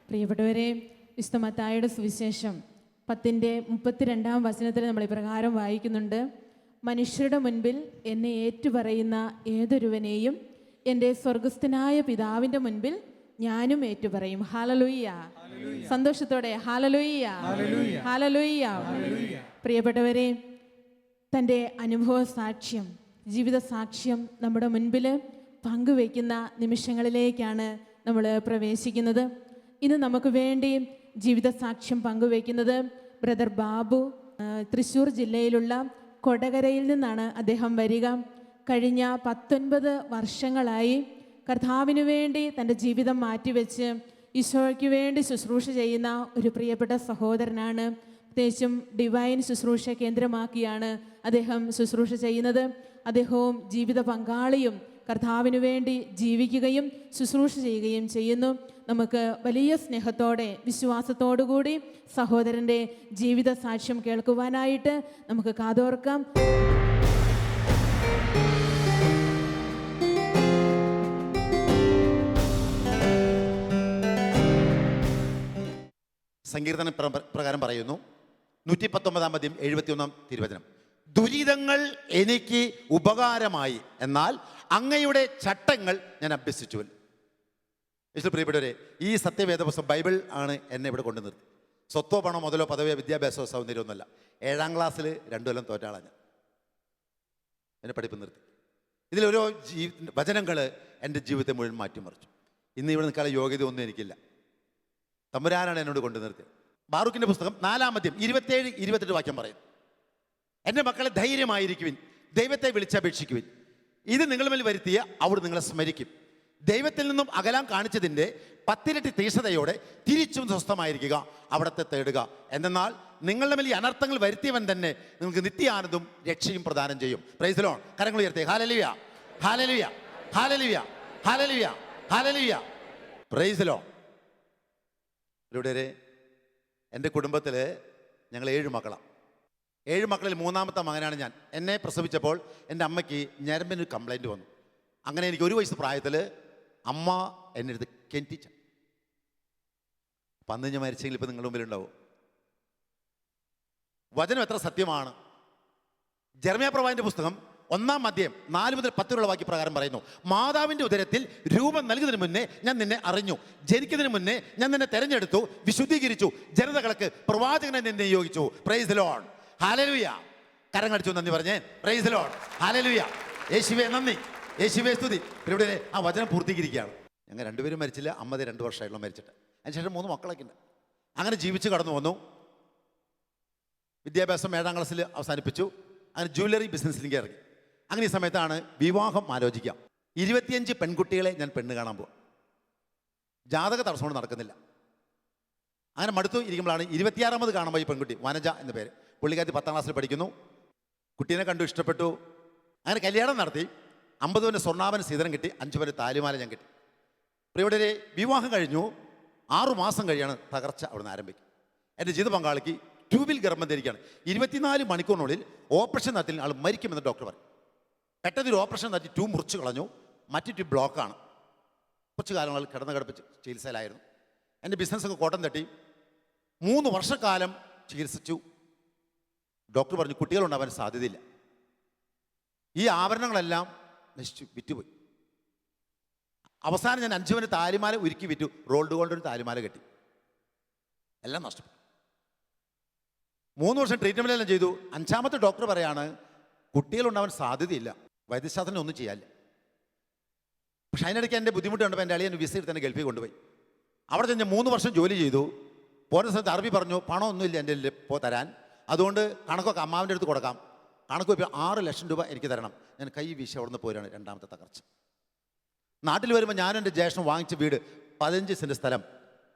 പ്രിയപ്പെട്ടവരെ, വിശുദ്ധ മത്തായിയുടെ സുവിശേഷം 10:32 നമ്മൾ ഇപ്രകാരം വായിക്കുന്നുണ്ട്. മനുഷ്യരുടെ മുൻപിൽ എന്നെ ഏറ്റുപറയുന്ന ഏതൊരുവനെയും എൻ്റെ സ്വർഗസ്ഥനായ പിതാവിൻ്റെ മുൻപിൽ ഞാനും ഏറ്റുപറയും. ഹല്ലേലൂയ! സന്തോഷത്തോടെ ഹല്ലേലൂയ, ഹല്ലേലൂയ. പ്രിയപ്പെട്ടവരെ, തൻ്റെ അനുഭവ സാക്ഷ്യം, ജീവിത സാക്ഷ്യം നമ്മുടെ മുൻപിൽ പങ്കുവയ്ക്കുന്ന നിമിഷങ്ങളിലേക്കാണ് നമ്മൾ പ്രവേശിക്കുന്നത്. ഇന്ന് നമുക്ക് വേണ്ടി ജീവിത സാക്ഷ്യം പങ്കുവയ്ക്കുന്നത് ബ്രദർ ബാബു. തൃശ്ശൂർ ജില്ലയിലുള്ള കൊടകരയിൽ നിന്നാണ് അദ്ദേഹം വരിക. കഴിഞ്ഞ 19 വർഷങ്ങളായി കർത്താവിന് വേണ്ടി തൻ്റെ ജീവിതം മാറ്റിവെച്ച് ഈശോയ്ക്ക് വേണ്ടി ശുശ്രൂഷ ചെയ്യുന്ന ഒരു പ്രിയപ്പെട്ട സഹോദരനാണ്. പ്രത്യേകിച്ചും ഡിവൈൻ ശുശ്രൂഷ കേന്ദ്രമാക്കിയാണ് അദ്ദേഹം ശുശ്രൂഷ ചെയ്യുന്നത്. അദ്ദേഹവും ജീവിത പങ്കാളിയും കർത്താവിന് വേണ്ടി ജീവിക്കുകയും ശുശ്രൂഷ ചെയ്യുകയും ചെയ്യുന്നു. നമുക്ക് വലിയ സ്നേഹത്തോടെ വിശ്വാസത്തോടുകൂടി സഹോദരൻ്റെ ജീവിത സാക്ഷ്യം കേൾക്കുവാനായിട്ട് നമുക്ക് കാതോർക്കാം. സങ്കീർത്തനം പ്രകാരം പറയുന്നു, 119:71 ദുരിതങ്ങൾ എനിക്ക് ഉപകാരമായി, എന്നാൽ അങ്ങയുടെ ചട്ടങ്ങൾ ഞാൻ അഭ്യസിച്ചു. പ്രിയപ്പെട്ടവരെ, ഈ സത്യവേദ പുസ്തകം ബൈബിൾ ആണ് എന്നെ ഇവിടെ കൊണ്ടു നിർത്തി. സ്വത്തോ പണോ മുതലോ പദവിയോ വിദ്യാഭ്യാസമോ സൗന്ദര്യമൊന്നുമല്ല. 7ാം ക്ലാസ്സിൽ 2 കൊല്ലം തോറ്റാളാണ് ഞാൻ. എന്നെ പഠിപ്പ് നിർത്തി. ഇതിലോരോ വചനങ്ങൾ എൻ്റെ ജീവിതത്തെ മുഴുവൻ മാറ്റിമറിച്ചു. ഇന്ന് ഇവിടെ നിൽക്കാനുള്ള യോഗ്യത ഒന്നും എനിക്കില്ല. തമ്പുരാനാണ് എന്നോട് കൊണ്ടു നിർത്തിയത്. ബാറൂക്കിൻ്റെ പുസ്തകം 4:27-28 വാക്യം പറയുന്നു, എൻ്റെ മക്കളെ ധൈര്യമായിരിക്കുവിൻ, ദൈവത്തെ വിളിച്ചപേക്ഷിക്കുവിൻ. ഇത് നിങ്ങളുടെ മേൽ വരുത്തിയ അവർ നിങ്ങളെ സ്മരിക്കും. ദൈവത്തിൽ നിന്നും അകലാൻ കാണിച്ചതിൻ്റെ 10 ഇരട്ടി തീക്ഷ്ണതയോടെ തിരിച്ചും സ്വസ്ഥമായിരിക്കുക, അവിടത്തെ തേടുക. എന്നാൽ നിങ്ങളുടെ മേൽ ഈ അനർത്ഥങ്ങൾ വരുത്തിയവൻ തന്നെ നിങ്ങൾക്ക് നിത്യാനന്ദവും രക്ഷയും പ്രദാനം ചെയ്യും. Price the lord. കരങ്ങൾ ഉയർത്തി hallelujah, hallelujah, hallelujah, hallelujah, hallelujah. Praise the Lord. ഇവിടെ എൻ്റെ കുടുംബത്തിൽ ഞങ്ങൾ 7 മക്കളാണ്. 7 മക്കളിൽ 3ാമത്തെ മകനാണ് ഞാൻ. എന്നെ പ്രസവിച്ചപ്പോൾ എൻ്റെ അമ്മയ്ക്ക് ഞരമ്പിന് കംപ്ലൈൻറ്റ് വന്നു. അങ്ങനെ എനിക്ക് 1 വയസ്സ് പ്രായത്തിൽ അമ്മ എന്നെ അടുത്ത് കെൻറ്റിച്ച. അന്ന് ഞാൻ മരിച്ചെങ്കിൽ ഇപ്പം നിങ്ങളുടെ മുമ്പിലുണ്ടാവും. വചനം എത്ര സത്യമാണ്. ജെറമ്യാ പ്രവാചകന്റെ പുസ്തകം 1-ാം അധ്യായം 4 മുതൽ 10 വാക്യ പ്രകാരം പറയുന്നു, മാതാവിൻ്റെ ഉദരത്തിൽ രൂപം നൽകുന്നതിന് മുന്നേ ഞാൻ നിന്നെ അറിഞ്ഞു, ജനിക്കുന്നതിന് മുന്നേ ഞാൻ നിന്നെ തെരഞ്ഞെടുത്തു, വിശുദ്ധീകരിച്ചു, ജനതകൾക്ക് പ്രവാചകനെ നിന്നെ നിയോഗിച്ചു. Praise the lord, hallelujah. കരങ്ങളടിച്ചു നന്ദി പറഞ്ഞേ. Praise the lord, hallelujah. യേശുവേ നന്ദി, യേശുവേ സ്തുതി. ഇവിടെ ആ വചനം പൂർത്തീകരിക്കുകയാണ്. ഞങ്ങൾ 2 പേരും മരിച്ചില്ല. അമ്മ 2 വർഷമായിട്ടുള്ള മരിച്ചിട്ട്. അതിനുശേഷം 3 മക്കളൊക്കെ ഉണ്ട്. അങ്ങനെ ജീവിച്ച് കടന്നു വന്നു. വിദ്യാഭ്യാസം 7ാം ക്ലാസ്സിൽ അവസാനിപ്പിച്ചു. അങ്ങനെ ജ്വല്ലറി ബിസിനസ്സിലേക്ക് ഇറങ്ങി. അങ്ങനെ ഈ സമയത്താണ് വിവാഹം ആലോചിക്കാം. 25 പെൺകുട്ടികളെ ഞാൻ പെണ്ണ് കാണാൻ പോവാം. ജാതക തടസ്സമൊന്നും നടക്കുന്നില്ല. അങ്ങനെ മടുത്തു ഇരിക്കുമ്പോഴാണ് 26ാമത് കാണുമ്പോൾ ഈ പെൺകുട്ടി, വനജ എന്ന പേര്. പുള്ളിക്കാരി 10ാം ക്ലാസ്സിൽ പഠിക്കുന്നു. കുട്ടീനെ കണ്ടു, ഇഷ്ടപ്പെട്ടു. അങ്ങനെ കല്യാണം നടത്തി. 50 പവൻ്റെ സ്വർണ്ണാഭരണ സീതനം കിട്ടി, 5 പവൻ്റെ താലിമാല ഞാൻ കിട്ടി. പ്രിയപ്പെട്ടവരെ, വിവാഹം കഴിഞ്ഞു 6 മാസം കഴിയാണ് തകർച്ച അവിടുന്ന് ആരംഭിക്കും. എൻ്റെ ജീവിത പങ്കാളിക്ക് 2 വീൽ ഗർഭം ധരിക്കുകയാണ്. 24 മണിക്കൂറിനുള്ളിൽ ഓപ്പറേഷൻ നടത്തി ആൾ മരിക്കുമെന്ന് ഡോക്ടർ പറയും. പെട്ടെന്നൊരു ഓപ്പറേഷൻ നടത്തി 2 മുറിച്ച് കളഞ്ഞു. മറ്റു 2 ബ്ലോക്കാണ്. കുറച്ച് കാലങ്ങൾ കിടന്ന് കിടപ്പിച്ച് ചികിത്സയിലായിരുന്നു. എൻ്റെ ബിസിനസ്സൊക്കെ കോട്ടം തട്ടി. 3 വർഷക്കാലം ചികിത്സിച്ചു. ഡോക്ടർ പറഞ്ഞു കുട്ടികളുണ്ടാവാൻ സാധ്യതയില്ല. ഈ ആഭരണങ്ങളെല്ലാം നശിച്ചു, വിറ്റുപോയി. അവസാനം ഞാൻ 5 പവൻ്റെ താലിമാല ഉരുക്കി വിറ്റു. റോൾഡ് ഗോൾഡ് താലിമാല കെട്ടി. എല്ലാം നഷ്ടപ്പെട്ടു. 3 വർഷം ട്രീറ്റ്മെൻറ്റെല്ലാം ചെയ്തു. 5ാമത്തെ ഡോക്ടർ പറയാണ് കുട്ടികളുണ്ടാവാൻ സാധ്യതയില്ല, വൈദ്യശാസ്ത്രം ഒന്നും ചെയ്യാനില്ല. പക്ഷെ അതിനിടയ്ക്ക് എൻ്റെ ബുദ്ധിമുട്ട് കണ്ടപ്പോൾ എൻ്റെ അളിയൻ വിസ എടുത്ത് തന്നെ ഗൾഫിൽ കൊണ്ടുപോയി. അവിടെ ചെന്ന് 3 വർഷം ജോലി ചെയ്തു. പോകുന്ന സമയത്ത് അറബി പറഞ്ഞു പണമൊന്നുമില്ല എൻ്റെ ഇപ്പോൾ തരാൻ, അതുകൊണ്ട് കണക്കൊക്കെ അമ്മാവിൻ്റെ അടുത്ത് കൊടുക്കാം. കണക്ക് ഇപ്പോൾ 6 ലക്ഷം രൂപ എനിക്ക് തരണം. ഞാൻ കൈ വീശി അവിടെ നിന്ന് പോരാണ്. 2ാമത്തെ തകർച്ച. നാട്ടിൽ വരുമ്പോൾ ഞാനും എൻ്റെ ജ്യേഷ്ഠൻ വാങ്ങിച്ച വീട് 15 സെൻറ്റ് സ്ഥലം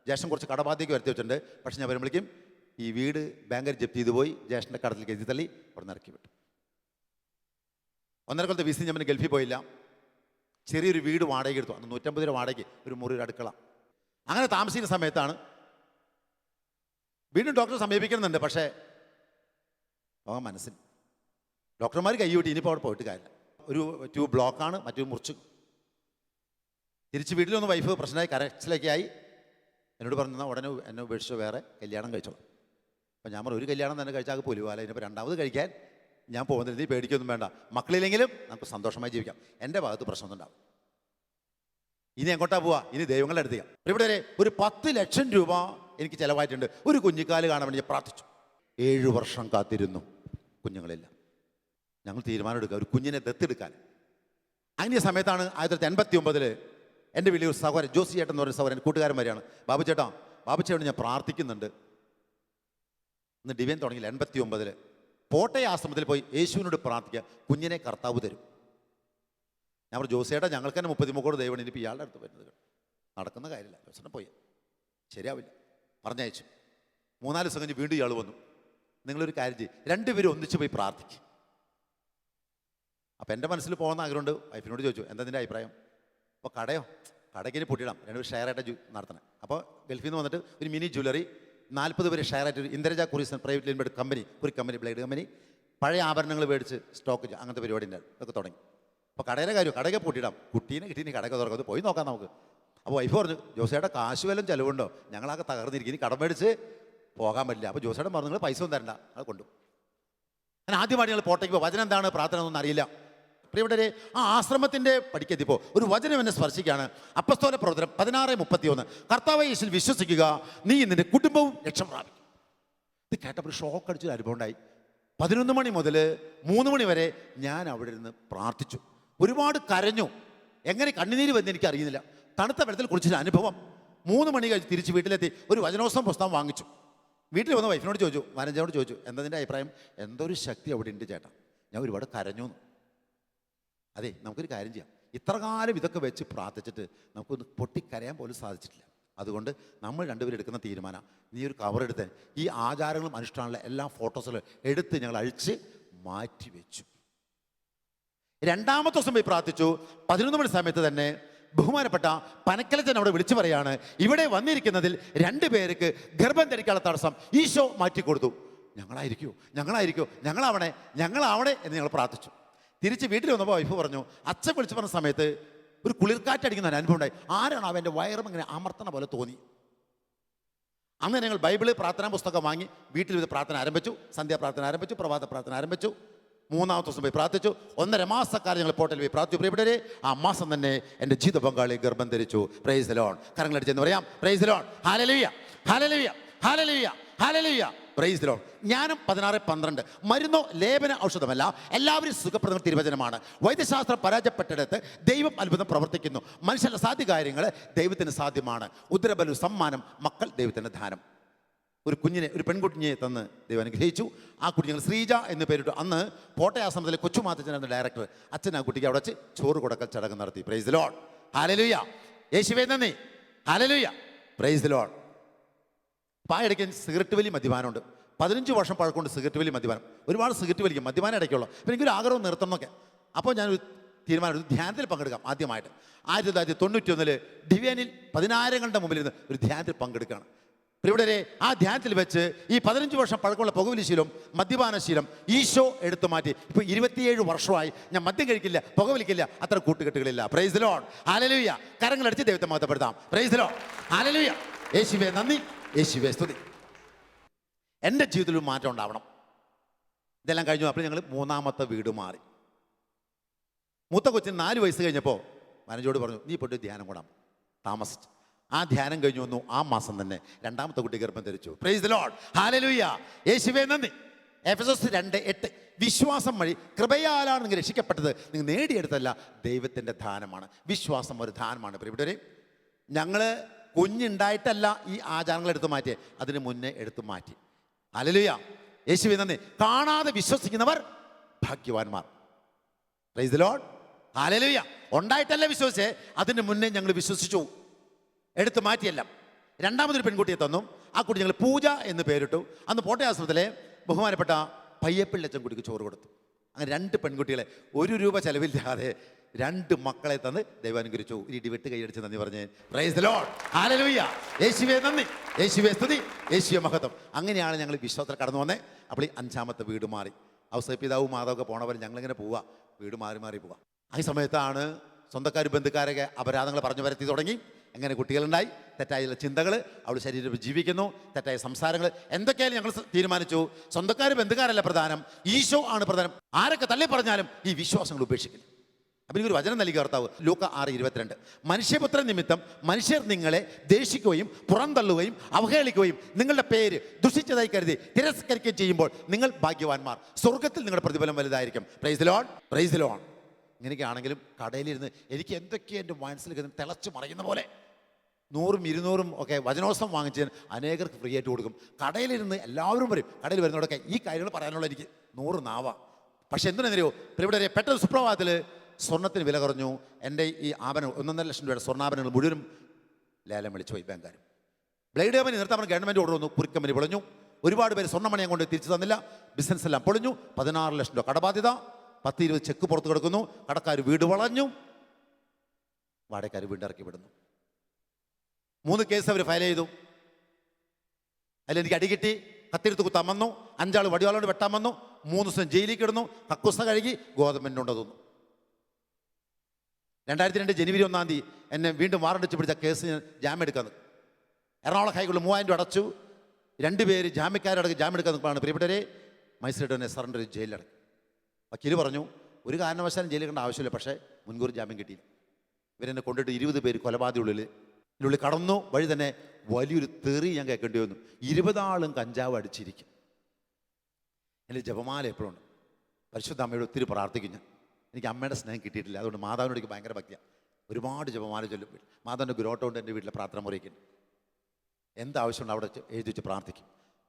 ജ്യേഷ്ഠൻ കുറച്ച് കടബാധ്യതയ്ക്ക് വരുത്തി വെച്ചിട്ടുണ്ട്. പക്ഷെ ഞാൻ വരുമ്പോഴേക്കും ഈ വീട് ബാങ്കർ ജപ്തി ചെയ്തു പോയി. ജ്യേഷ്ഠൻ്റെ കടത്തിലേക്ക് എഴുതി തള്ളി അവിടെ നിന്ന് ഇറക്കി വിട്ടു. 1.5 കൊല്ലത്തെ വിസ ഞാൻ ഗൾഫിൽ പോയില്ല. ചെറിയൊരു വീട് വാടകയ്ക്ക് എടുത്തു. അന്ന് 150 രൂപ വാടകയ്ക്ക്, ഒരു മുറി, ഒരു അടുക്കള. അങ്ങനെ താമസിക്കുന്ന സമയത്താണ് വീണ്ടും ഡോക്ടറെ സമീപിക്കുന്നുണ്ട്. പക്ഷേ മനസ്സിൽ ഡോക്ടർമാർ കൈവിട്ടി. ഇനിയിപ്പോൾ അവിടെ പോയിട്ട് കാര്യമില്ല. ഒരു 2 ബ്ലോക്കാണ്, മറ്റൊരു മുറിച്ച്. തിരിച്ച് വീട്ടിലൊന്ന് വൈഫ് പ്രശ്നമായി, കരച്ചിലൊക്കെ ആയി. എന്നോട് പറഞ്ഞാൽ ഉടനെ എന്നെ ഉപേക്ഷിച്ച് വേറെ കല്യാണം കഴിച്ചോളാം. അപ്പോൾ ഞാൻ പറഞ്ഞു, ഒരു കല്യാണം തന്നെ കഴിച്ചാൽ പോലും അല്ല, ഇതിനിപ്പോൾ രണ്ടാമത് കഴിക്കാൻ ഞാൻ പോകുന്നില്ല, നീ പേടിക്കൊന്നും വേണ്ട, മക്കളില്ലെങ്കിലും നമുക്ക് സന്തോഷമായി ജീവിക്കാം, എൻ്റെ ഭാഗത്ത് പ്രശ്നമൊന്നും ഉണ്ടാവും. ഇനി എങ്ങോട്ടാ പോവാ? ഇനി ദൈവങ്ങളുടെ അടുത്തേക്കാം. ഇവിടെ ഒരു 10 ലക്ഷം രൂപ എനിക്ക് ചിലവായിട്ടുണ്ട് ഒരു കുഞ്ഞിക്കാല് കാണാൻ വേണ്ടി ഞാൻ പ്രാർത്ഥിച്ചു. 7 വർഷം കാത്തിരുന്നു, കുഞ്ഞുങ്ങളില്ല. ഞങ്ങൾ തീരുമാനമെടുക്കുക ഒരു കുഞ്ഞിനെ ദത്തെടുക്കാൻ. അങ്ങനെ സമയത്താണ് 1989 എൻ്റെ വലിയൊരു സഹോദരൻ ജോസി ചേട്ടൻ എന്ന് പറയുന്ന സഹോദരൻ കൂട്ടുകാരൻ വരെയാണ്. ബാബു ചേട്ടൻ ഞാൻ പ്രാർത്ഥിക്കുന്നുണ്ട്. ഇന്ന് ഡിവൈൻ തുടങ്ങിയില്ല. 89 പോട്ടയ ആശ്രമത്തിൽ പോയി യേശുവിനോട് പ്രാർത്ഥിക്കുക, കുഞ്ഞിനെ കർത്താവ് തരും. ഞാൻ പറഞ്ഞു, ജോസിയേട്ടാ ഞങ്ങൾക്ക് തന്നെ 33 ദൈവം, ഇനിയിപ്പോൾ ഇയാളുടെ അടുത്ത് വരുന്നത് നടക്കുന്ന കാര്യമില്ല, ജോസിനെ പോയി ശരിയാവില്ല, പറഞ്ഞയച്ചു. 3-4 ദിവസം കഴിഞ്ഞ് വീണ്ടും ഇയാൾ വന്നു. നിങ്ങളൊരു കാര്യം ചെയ്യും, രണ്ടുപേരും ഒന്നിച്ച് പോയി പ്രാർത്ഥിക്കും. അപ്പോൾ എൻ്റെ മനസ്സിൽ പോകുന്ന ആഗ്രഹമുണ്ട്. വൈഫിനോട് ചോദിച്ചു, എന്താ നിൻ്റെ അഭിപ്രായം? അപ്പോൾ കടയ്ക്ക് ഇനി പൊട്ടിയിടാം, രണ്ടുപേർ ഷെയറായിട്ട് നടത്തണം. അപ്പോൾ ഗൾഫിൽ നിന്ന് വന്നിട്ട് ഒരു മിനി ജ്വല്ലറി 40 പേര് ഷെയറായിട്ട് ഇന്ദ്രജ കുരീസൻ പ്രൈവറ്റ് ലിമിറ്റഡ് കമ്പനി, ഒരു കമ്പനി, ബ്ലേഡ് കമ്പനി, പഴയ ആഭരണങ്ങൾ മേടിച്ച് സ്റ്റോക്ക് അങ്ങനത്തെ പരിപാടി ഉണ്ടായിരുന്നു. ഇതൊക്കെ തുടങ്ങി. അപ്പോൾ കടയുടെ കാര്യം, കടയ്ക്ക് പൂട്ടിയിടാം, കുട്ടീനെ കിട്ടീനി കടയ്ക്ക് തുറക്കുന്നത് പോയി നോക്കാം നമുക്ക്. അപ്പോൾ വൈഫ് പറഞ്ഞു, ജോസേട്ട കാശ് വല്ലതും ചിലവുണ്ടോ? ഞങ്ങളാകെ തകർന്നിരിക്കും, ഇനി കടം മേടിച്ച് പോകാൻ പറ്റില്ല. അപ്പോൾ ജോസേട്ടൻ പറഞ്ഞു, നിങ്ങൾ പൈസ ഒന്നും തരണ്ട, അത് കൊണ്ടു. ഞാൻ ആദ്യമായിട്ട് ഞങ്ങൾ പോട്ടേക്ക് പോകും, വചനം എന്താണ്, പ്രാർത്ഥന ഒന്നും അറിയില്ല. പ്രിയപ്പെട്ടവരെ, ആ ആശ്രമത്തിൻ്റെ പടിക്കെത്തിയപ്പോൾ ഒരു വചനം എന്നെ സ്പർശിക്കുകയാണ്. അപ്പസ്തോല പ്രവർത്തനം 16:31. കർത്താവ് യേശുവിൽ വിശ്വസിക്കുക, നീ നിന്റെ കുടുംബവും രക്ഷ പ്രാപിക്കും. ഇത് കേട്ടപ്പോൾ ഷോക്ക് അടിച്ചൊരു അനുഭവം ഉണ്ടായി. 11 മണി മുതൽ 3 മണി വരെ ഞാൻ അവിടെ ഇരുന്ന് പ്രാർത്ഥിച്ചു. ഒരുപാട് കരഞ്ഞു. എങ്ങനെ കണ്ണുനീര് വന്ന് എനിക്ക് അറിയുന്നില്ല. തണുത്ത വെള്ളത്തിൽ കുളിച്ചൊരു അനുഭവം. 3 മണി കഴിഞ്ഞ് തിരിച്ച് വീട്ടിലെത്തി ഒരു വചനോത്സവം പുസ്തകം വാങ്ങിച്ചു. വീട്ടിൽ വന്ന വൈഫിനോട് ചോദിച്ചു, മാനേജറോട് ചോദിച്ചു, എന്താ നിൻ്റെ അഭിപ്രായം? എന്തൊരു ശക്തി അവിടെ ഉണ്ട് ചേട്ടാ, ഞാൻ ഒരുപാട് കരഞ്ഞു. അതെ, നമുക്കൊരു കാര്യം ചെയ്യാം, ഇത്ര കാലം ഇതൊക്കെ വെച്ച് പ്രാർത്ഥിച്ചിട്ട് നമുക്കൊന്ന് പൊട്ടിക്കരയാൻ പോലും സാധിച്ചിട്ടില്ല. അതുകൊണ്ട് നമ്മൾ രണ്ടുപേരും എടുക്കുന്ന തീരുമാനം, നീ ഒരു കവറെടുത്ത് ഈ ആചാരങ്ങളും അനുഷ്ഠാനങ്ങളും എല്ലാ ഫോട്ടോസുകളും എടുത്ത് ഞങ്ങൾ അഴിച്ച് മാറ്റി വെച്ചു. 2-ാമത്തെ ദിവസം പോയി പ്രാർത്ഥിച്ചു. 11 മണി സമയത്ത് തന്നെ ബഹുമാനപ്പെട്ട പനക്കലച്ചൻ അവിടെ വിളിച്ചു പറയാണ്, ഇവിടെ വന്നിരിക്കുന്നതിൽ 2 പേർക്ക് ഗർഭം ധരിക്കാനുള്ള തടസ്സം ഈശോ മാറ്റിക്കൊടുത്തു. ഞങ്ങളായിരിക്കോ ഞങ്ങളാവണേ എന്ന് ഞങ്ങൾ പ്രാർത്ഥിച്ചു. തിരിച്ച് വീട്ടിൽ വന്നപ്പോൾ വൈഫ് പറഞ്ഞു, അച്ഛൻ വിളിച്ചു പറഞ്ഞ സമയത്ത് ഒരു കുളിർക്കാറ്റടിക്കുന്ന ഒരു അനുഭവം ഉണ്ടായി. ആരാണ് അവൻ്റെ വയറും ഇങ്ങനെ അമർത്തണ പോലെ തോന്നി. അന്ന് ഞങ്ങൾ ബൈബിള് പ്രാർത്ഥനാ പുസ്തകം വാങ്ങി വീട്ടിൽ ഇത് പ്രാർത്ഥന ആരംഭിച്ചു. സന്ധ്യാപ്രാർത്ഥന ആരംഭിച്ചു, പ്രഭാത പ്രാർത്ഥന ആരംഭിച്ചു. 3-ാമത്തെ ദിവസം പോയി പ്രാർത്ഥിച്ചു. 1.5 മാസക്കാലം ഞങ്ങൾ പോർട്ടലിൽ പോയി പ്രാർത്ഥിച്ചു. പ്രിയപ്പെട്ടവരെ, ആ മാസം തന്നെ എൻ്റെ ജീവിത പങ്കാളി ഗർഭം ധരിച്ചു. Price the lord. കരങ്ങളടിച്ചെന്ന് പറയാം, praise the lord, hallelujah, hallelujah, hallelujah, hallelujah, praise the lord. ജ്ഞാനം 16:12. മരുന്നോ ലേപന ഔഷധമല്ല, എല്ലാവരും സുഖപ്രദങ്ങൾ തിരുവചനമാണ്. വൈദ്യശാസ്ത്രം പരാജയപ്പെട്ടിടത്ത് ദൈവം അത്ഭുതം പ്രവർത്തിക്കുന്നു. മനുഷ്യരുടെ സാധ്യ കാര്യങ്ങൾ ദൈവത്തിന് സാധ്യമാണ്. ഉദരബലു സമ്മാനം, മക്കൾ ദൈവത്തിൻ്റെ ദാനം. ഒരു പെൺകുഞ്ഞിനെ തന്ന് ദൈവം അനുഗ്രഹിച്ചു. ആ കുട്ടി ഞങ്ങൾ ശ്രീജ എന്ന് പേരിട്ടു. അന്ന് പോട്ടയാശ്രമത്തിലെ കൊച്ചുമാത്തച്ഛനായിരുന്ന ഡയറക്ടർ. അച്ഛൻ ആ കുട്ടിക്ക് അവിടെ വെച്ച് ചോറ് കൊടുക്കൽ ചടങ്ങ് നടത്തി. പ്രൈസ് ദി ലോർഡ്, ഹല്ലേലൂയ, യേശുവേ നന്ദി, ഹല്ലേലൂയ, പ്രൈസ് ദി ലോർഡ്. അപ്പോൾ ആ ഇടയ്ക്ക് സിഗരറ്റ് വലി മദ്യപാനമുണ്ട്. 15 വർഷം പഴക്കമുണ്ട് സിഗരറ്റ് വലി മദ്യപാനം. ഒരുപാട് സിഗരറ്റ് വലിക്കും, മദ്യപാനം ഇടയ്ക്കുള്ള. അപ്പോൾ എനിക്കൊരു ആഗ്രഹം നിർത്തണം എന്നൊക്കെ. അപ്പോൾ ഞാനൊരു തീരുമാനം, ഒരു ധ്യാനത്തിൽ പങ്കെടുക്കാം. ആദ്യമായിട്ട് 1991 ഡിവൈനിൽ 10,000ങ്ങളുടെ മുമ്പിൽ ഇരുന്ന് ഒരു ധ്യാനത്തിൽ പങ്കെടുക്കുകയാണ്. ഇവിടെ ആ ധ്യാനത്തിൽ വെച്ച് ഈ 15 വർഷം പഴക്കമുള്ള പുകവലിശീലം, മദ്യപാനശീലം ഈശോ എടുത്തു മാറ്റി. ഇപ്പോൾ 27 വർഷമായി ഞാൻ മദ്യം കഴിക്കില്ല, പുകവലിക്കില്ല, അത്ര കൂട്ടുകെട്ടുകളില്ല. Praise the lord, hallelujah. കരങ്ങളടിച്ച് ദൈവത്തെ മഹത്വപ്പെടുത്താം. Praise the lord, hallelujah. യേശുവേ നന്ദി, യേശുവേ സ്തുതി. എൻ്റെ ജീവിതത്തിൽ ഒരു മാറ്റം ഉണ്ടാവണം. ഇതെല്ലാം കഴിഞ്ഞു. അപ്പോൾ ഞങ്ങൾ 3-ാമത്തെ വീട് മാറി. മൂത്ത കൊച്ചിന് 4 വയസ്സ് കഴിഞ്ഞപ്പോൾ മാനേജോട് പറഞ്ഞു, നീ പോയിട്ട് ധ്യാനം കൂടാം. താമസിച്ചു. ആ ധ്യാനം കഴിഞ്ഞു വന്നു. ആ മാസം തന്നെ 2-ാമത്തെ കുട്ടി ഗർഭം ധരിച്ചു. പ്രൈസ് ദി ലോർഡ്, ഹല്ലേലൂയ, യേശുവേ നന്ദി. എഫെസോസ് 2:8. വിശ്വാസം വഴി കൃപയാലാണ് നിങ്ങൾ രക്ഷിക്കപ്പെട്ടത്, നിങ്ങൾ നേടിയെടുത്തല്ല, ദൈവത്തിൻ്റെ ദാനമാണ്. വിശ്വാസം ഒരു ദാനമാണ്. പ്രിയപ്പെട്ടവരെ, ഞങ്ങൾ കുഞ്ഞുണ്ടായിട്ടല്ല ഈ ആചാരങ്ങൾ എടുത്തു മാറ്റി, അതിന് മുന്നേ എടുത്തു മാറ്റി. ഹല്ലേലൂയ, യേശുവേ നന്ദി. കാണാതെ വിശ്വസിക്കുന്നവർ ഭാഗ്യവാന്മാർ. Praise the lord, hallelujah. ഉണ്ടായിട്ടല്ല വിശ്വസിച്ചേ, അതിന് മുന്നേ ഞങ്ങൾ വിശ്വസിച്ചു, എടുത്തു മാറ്റിയല്ല. 2-ാമതൊരു പെൺകുട്ടിയെ തന്നു. ആ കുട്ടി ഞങ്ങൾ പൂജ എന്ന് പേരിട്ടു. അന്ന് പോട്ടയാശ്രമത്തിലെ ബഹുമാനപ്പെട്ട പയ്യപ്പിള്ളച്ചൻ കുട്ടിക്ക് ചോറ് കൊടുത്തു. അങ്ങനെ 2 പെൺകുട്ടികളെ 1 രൂപ ചെലവില്ലാതെ 2 മക്കളെ തന്ന് ദൈവം അനുഗ്രഹിച്ചു. ഇടിവെട്ട് കൈയടിച്ച് നന്ദി പറഞ്ഞ്. പ്രൈസ് ദി ലോർഡ്, ഹല്ലേലൂയ, യേശുവേ നന്ദി, യേശുവേ സ്തുതി, യേശുവേ മഹത്വം. അങ്ങനെയാണ് ഞങ്ങൾ വിശ്വാസത്തിൽ കടന്നു വന്നേ. അപ്പോൾ ഈ 5-ാമത്തെ വീട് മാറി. ഔസേപ്പ് പിതാവും മാതാവൊക്കെ പോണവർ ഞങ്ങളിങ്ങനെ പോവുക, വീട് മാറി പോവുക. ആ സമയത്താണ് സ്വന്തക്കാർ ബന്ധുക്കാരൊക്കെ അപരാധങ്ങൾ പറഞ്ഞു വരുത്തി തുടങ്ങി. അങ്ങനെ കുട്ടികളുണ്ടായി. തെറ്റായ ചിന്തകൾ അവൾ ശരീരത്തിൽ ജീവിക്കുന്നു, തെറ്റായ സംസാരങ്ങൾ. എന്തൊക്കെയായാലും ഞങ്ങൾ തീരുമാനിച്ചു, സ്വന്തക്കാരും ബന്ധുക്കാരല്ല പ്രധാനം, ഈശോ ആണ് പ്രധാനം. ആരൊക്കെ തള്ളി പറഞ്ഞാലും ഈ വിശ്വാസങ്ങൾ ഉപേക്ഷിക്കില്ല. അപ്പം എനിക്കൊരു വചനം നൽകി കർത്താവ്, ലൂക്ക 6:22. മനുഷ്യപുത്രൻ നിമിത്തം മനുഷ്യർ നിങ്ങളെ ദേഷിക്കുകയും പുറന്തള്ളുകയും അവഹേളിക്കുകയും നിങ്ങളുടെ പേര് ദുഷിച്ചതായി കരുതി തിരസ്കരിക്കുകയും ചെയ്യുമ്പോൾ നിങ്ങൾ ഭാഗ്യവാന്മാർ, സ്വർഗത്തിൽ നിങ്ങളുടെ പ്രതിഫലം വലുതായിരിക്കും. Praise the lord, praise the lord. ഇങ്ങനെയൊക്കെയാണെങ്കിലും കടയിലിരുന്ന് എനിക്ക് എന്തൊക്കെയോ എൻ്റെ മനസ്സിലേക്ക് തിളച്ച് മറിയുന്ന പോലെ 100ഉം 200ഉം ഒക്കെ വചനോത്സവം വാങ്ങിച്ച് അനേകർക്ക് ഫ്രീ ആയിട്ട് കൊടുക്കും. കടയിലിരുന്ന് എല്ലാവരും പറയും, കടയിൽ വരുന്നവരൊക്കെ ഈ കാര്യങ്ങൾ പറയാനുള്ള എനിക്ക് 100 നാവാ. പക്ഷെ എന്തിനെന്നറിയോ, ഇവിടെ പെട്ടെന്ന് സുപ്രഭാതത്തിൽ സ്വർണ്ണത്തിന് വില കുറഞ്ഞു. എൻ്റെ ഈ ആഭരണം 1.5 ലക്ഷം രൂപയുടെ സ്വർണ്ണാഭരണങ്ങൾ മുഴുവനും ലേലം വിളിച്ചു പോയി ബാങ്കുകാർ. ബ്ലേഡ് കമ്പനി നിർത്താൻ ഗവൺമെൻറ് ഓർഡർ വന്നു, കുറി കമ്പനി പൊളിഞ്ഞു. ഒരുപാട് പേര് സ്വർണ്ണമണിയെ കൊണ്ട് തിരിച്ചു തന്നില്ല, ബിസിനസ് എല്ലാം പൊളിഞ്ഞു. 16 ലക്ഷം രൂപ കടബാധ്യത, 10-20 ചെക്ക് പുറത്ത് കിടക്കുന്നു. കടക്കാർ വീട് വളഞ്ഞു, വാടകക്കാർ വീണ്ടിറക്കി വിടുന്നു. 3 കേസ് അവർ ഫയൽ ചെയ്തു. അതിലെനിക്ക് അടി കിട്ടി, കത്തിരുത്ത് കുത്താൻ വന്നു, 5 ആൾ വടിവാളോട് വെട്ടാൻ വന്നു, 3 ദിവസം ജയിലിൽ കിടന്നു, കക്കുസ കഴുകി ഗോതമ്പിനുണ്ട് തോന്നുന്നു. 2002 ജനുവരി 1-ാം തീയതി എന്നെ വീണ്ടും വാറണ്ടിച്ച് പിടിച്ച കേസ് ഞാൻ ജാമ്യം എടുക്കാൻ. എറണാകുളം ഹൈക്കോടതി 3000 രൂപ അടച്ചു. 2 പേര് ജാമ്യക്കാരടക്ക് ജാമ്യം എടുക്കാൻ നിൽക്കുകയാണ്. പ്രിയപ്പെട്ടവരെ, മജിസ്ട്രേറ്റ് തന്നെ സറണ്ടർ ജയിലിലടക്കും. വക്കീൽ പറഞ്ഞു, ഒരു കാരണവശാലും ജയിലിൽ കണ്ട ആവശ്യമില്ല, പക്ഷേ മുൻകൂർ ജാമ്യം കിട്ടിയില്ല. ഇവരെന്നെ കൊണ്ടിട്ട് 20 പേര് കൊലപാതകയുള്ളിൽ കടന്നു. വഴി തന്നെ വലിയൊരു തെറി ഞാൻ കേൾക്കേണ്ടി വന്നു. 20 ആളും കഞ്ചാവ് അടിച്ചിരിക്കും. എൻ്റെ ജപമാല എപ്പോഴും ഉണ്ട്. പരിശുദ്ധ അമ്മയോട് ഒത്തിരി പ്രാർത്ഥിക്കും ഞാൻ. എനിക്ക് അമ്മയുടെ സ്നേഹം കിട്ടിയിട്ടില്ല, അതുകൊണ്ട് മാതാവിനോട് എനിക്ക് ഭയങ്കര ഭക്തിയാണ്. ഒരുപാട് ജപമാല ചൊല്ലും. മാതാവിൻ്റെ ഗ്രോട്ടം കൊണ്ട് എൻ്റെ വീട്ടിലെ പ്രാർത്ഥന മുറിയിക്കുന്നു. എന്താവശ്യമുണ്ട് അവിടെ എഴുതി വെച്ച് പ്രാർത്ഥിക്കും.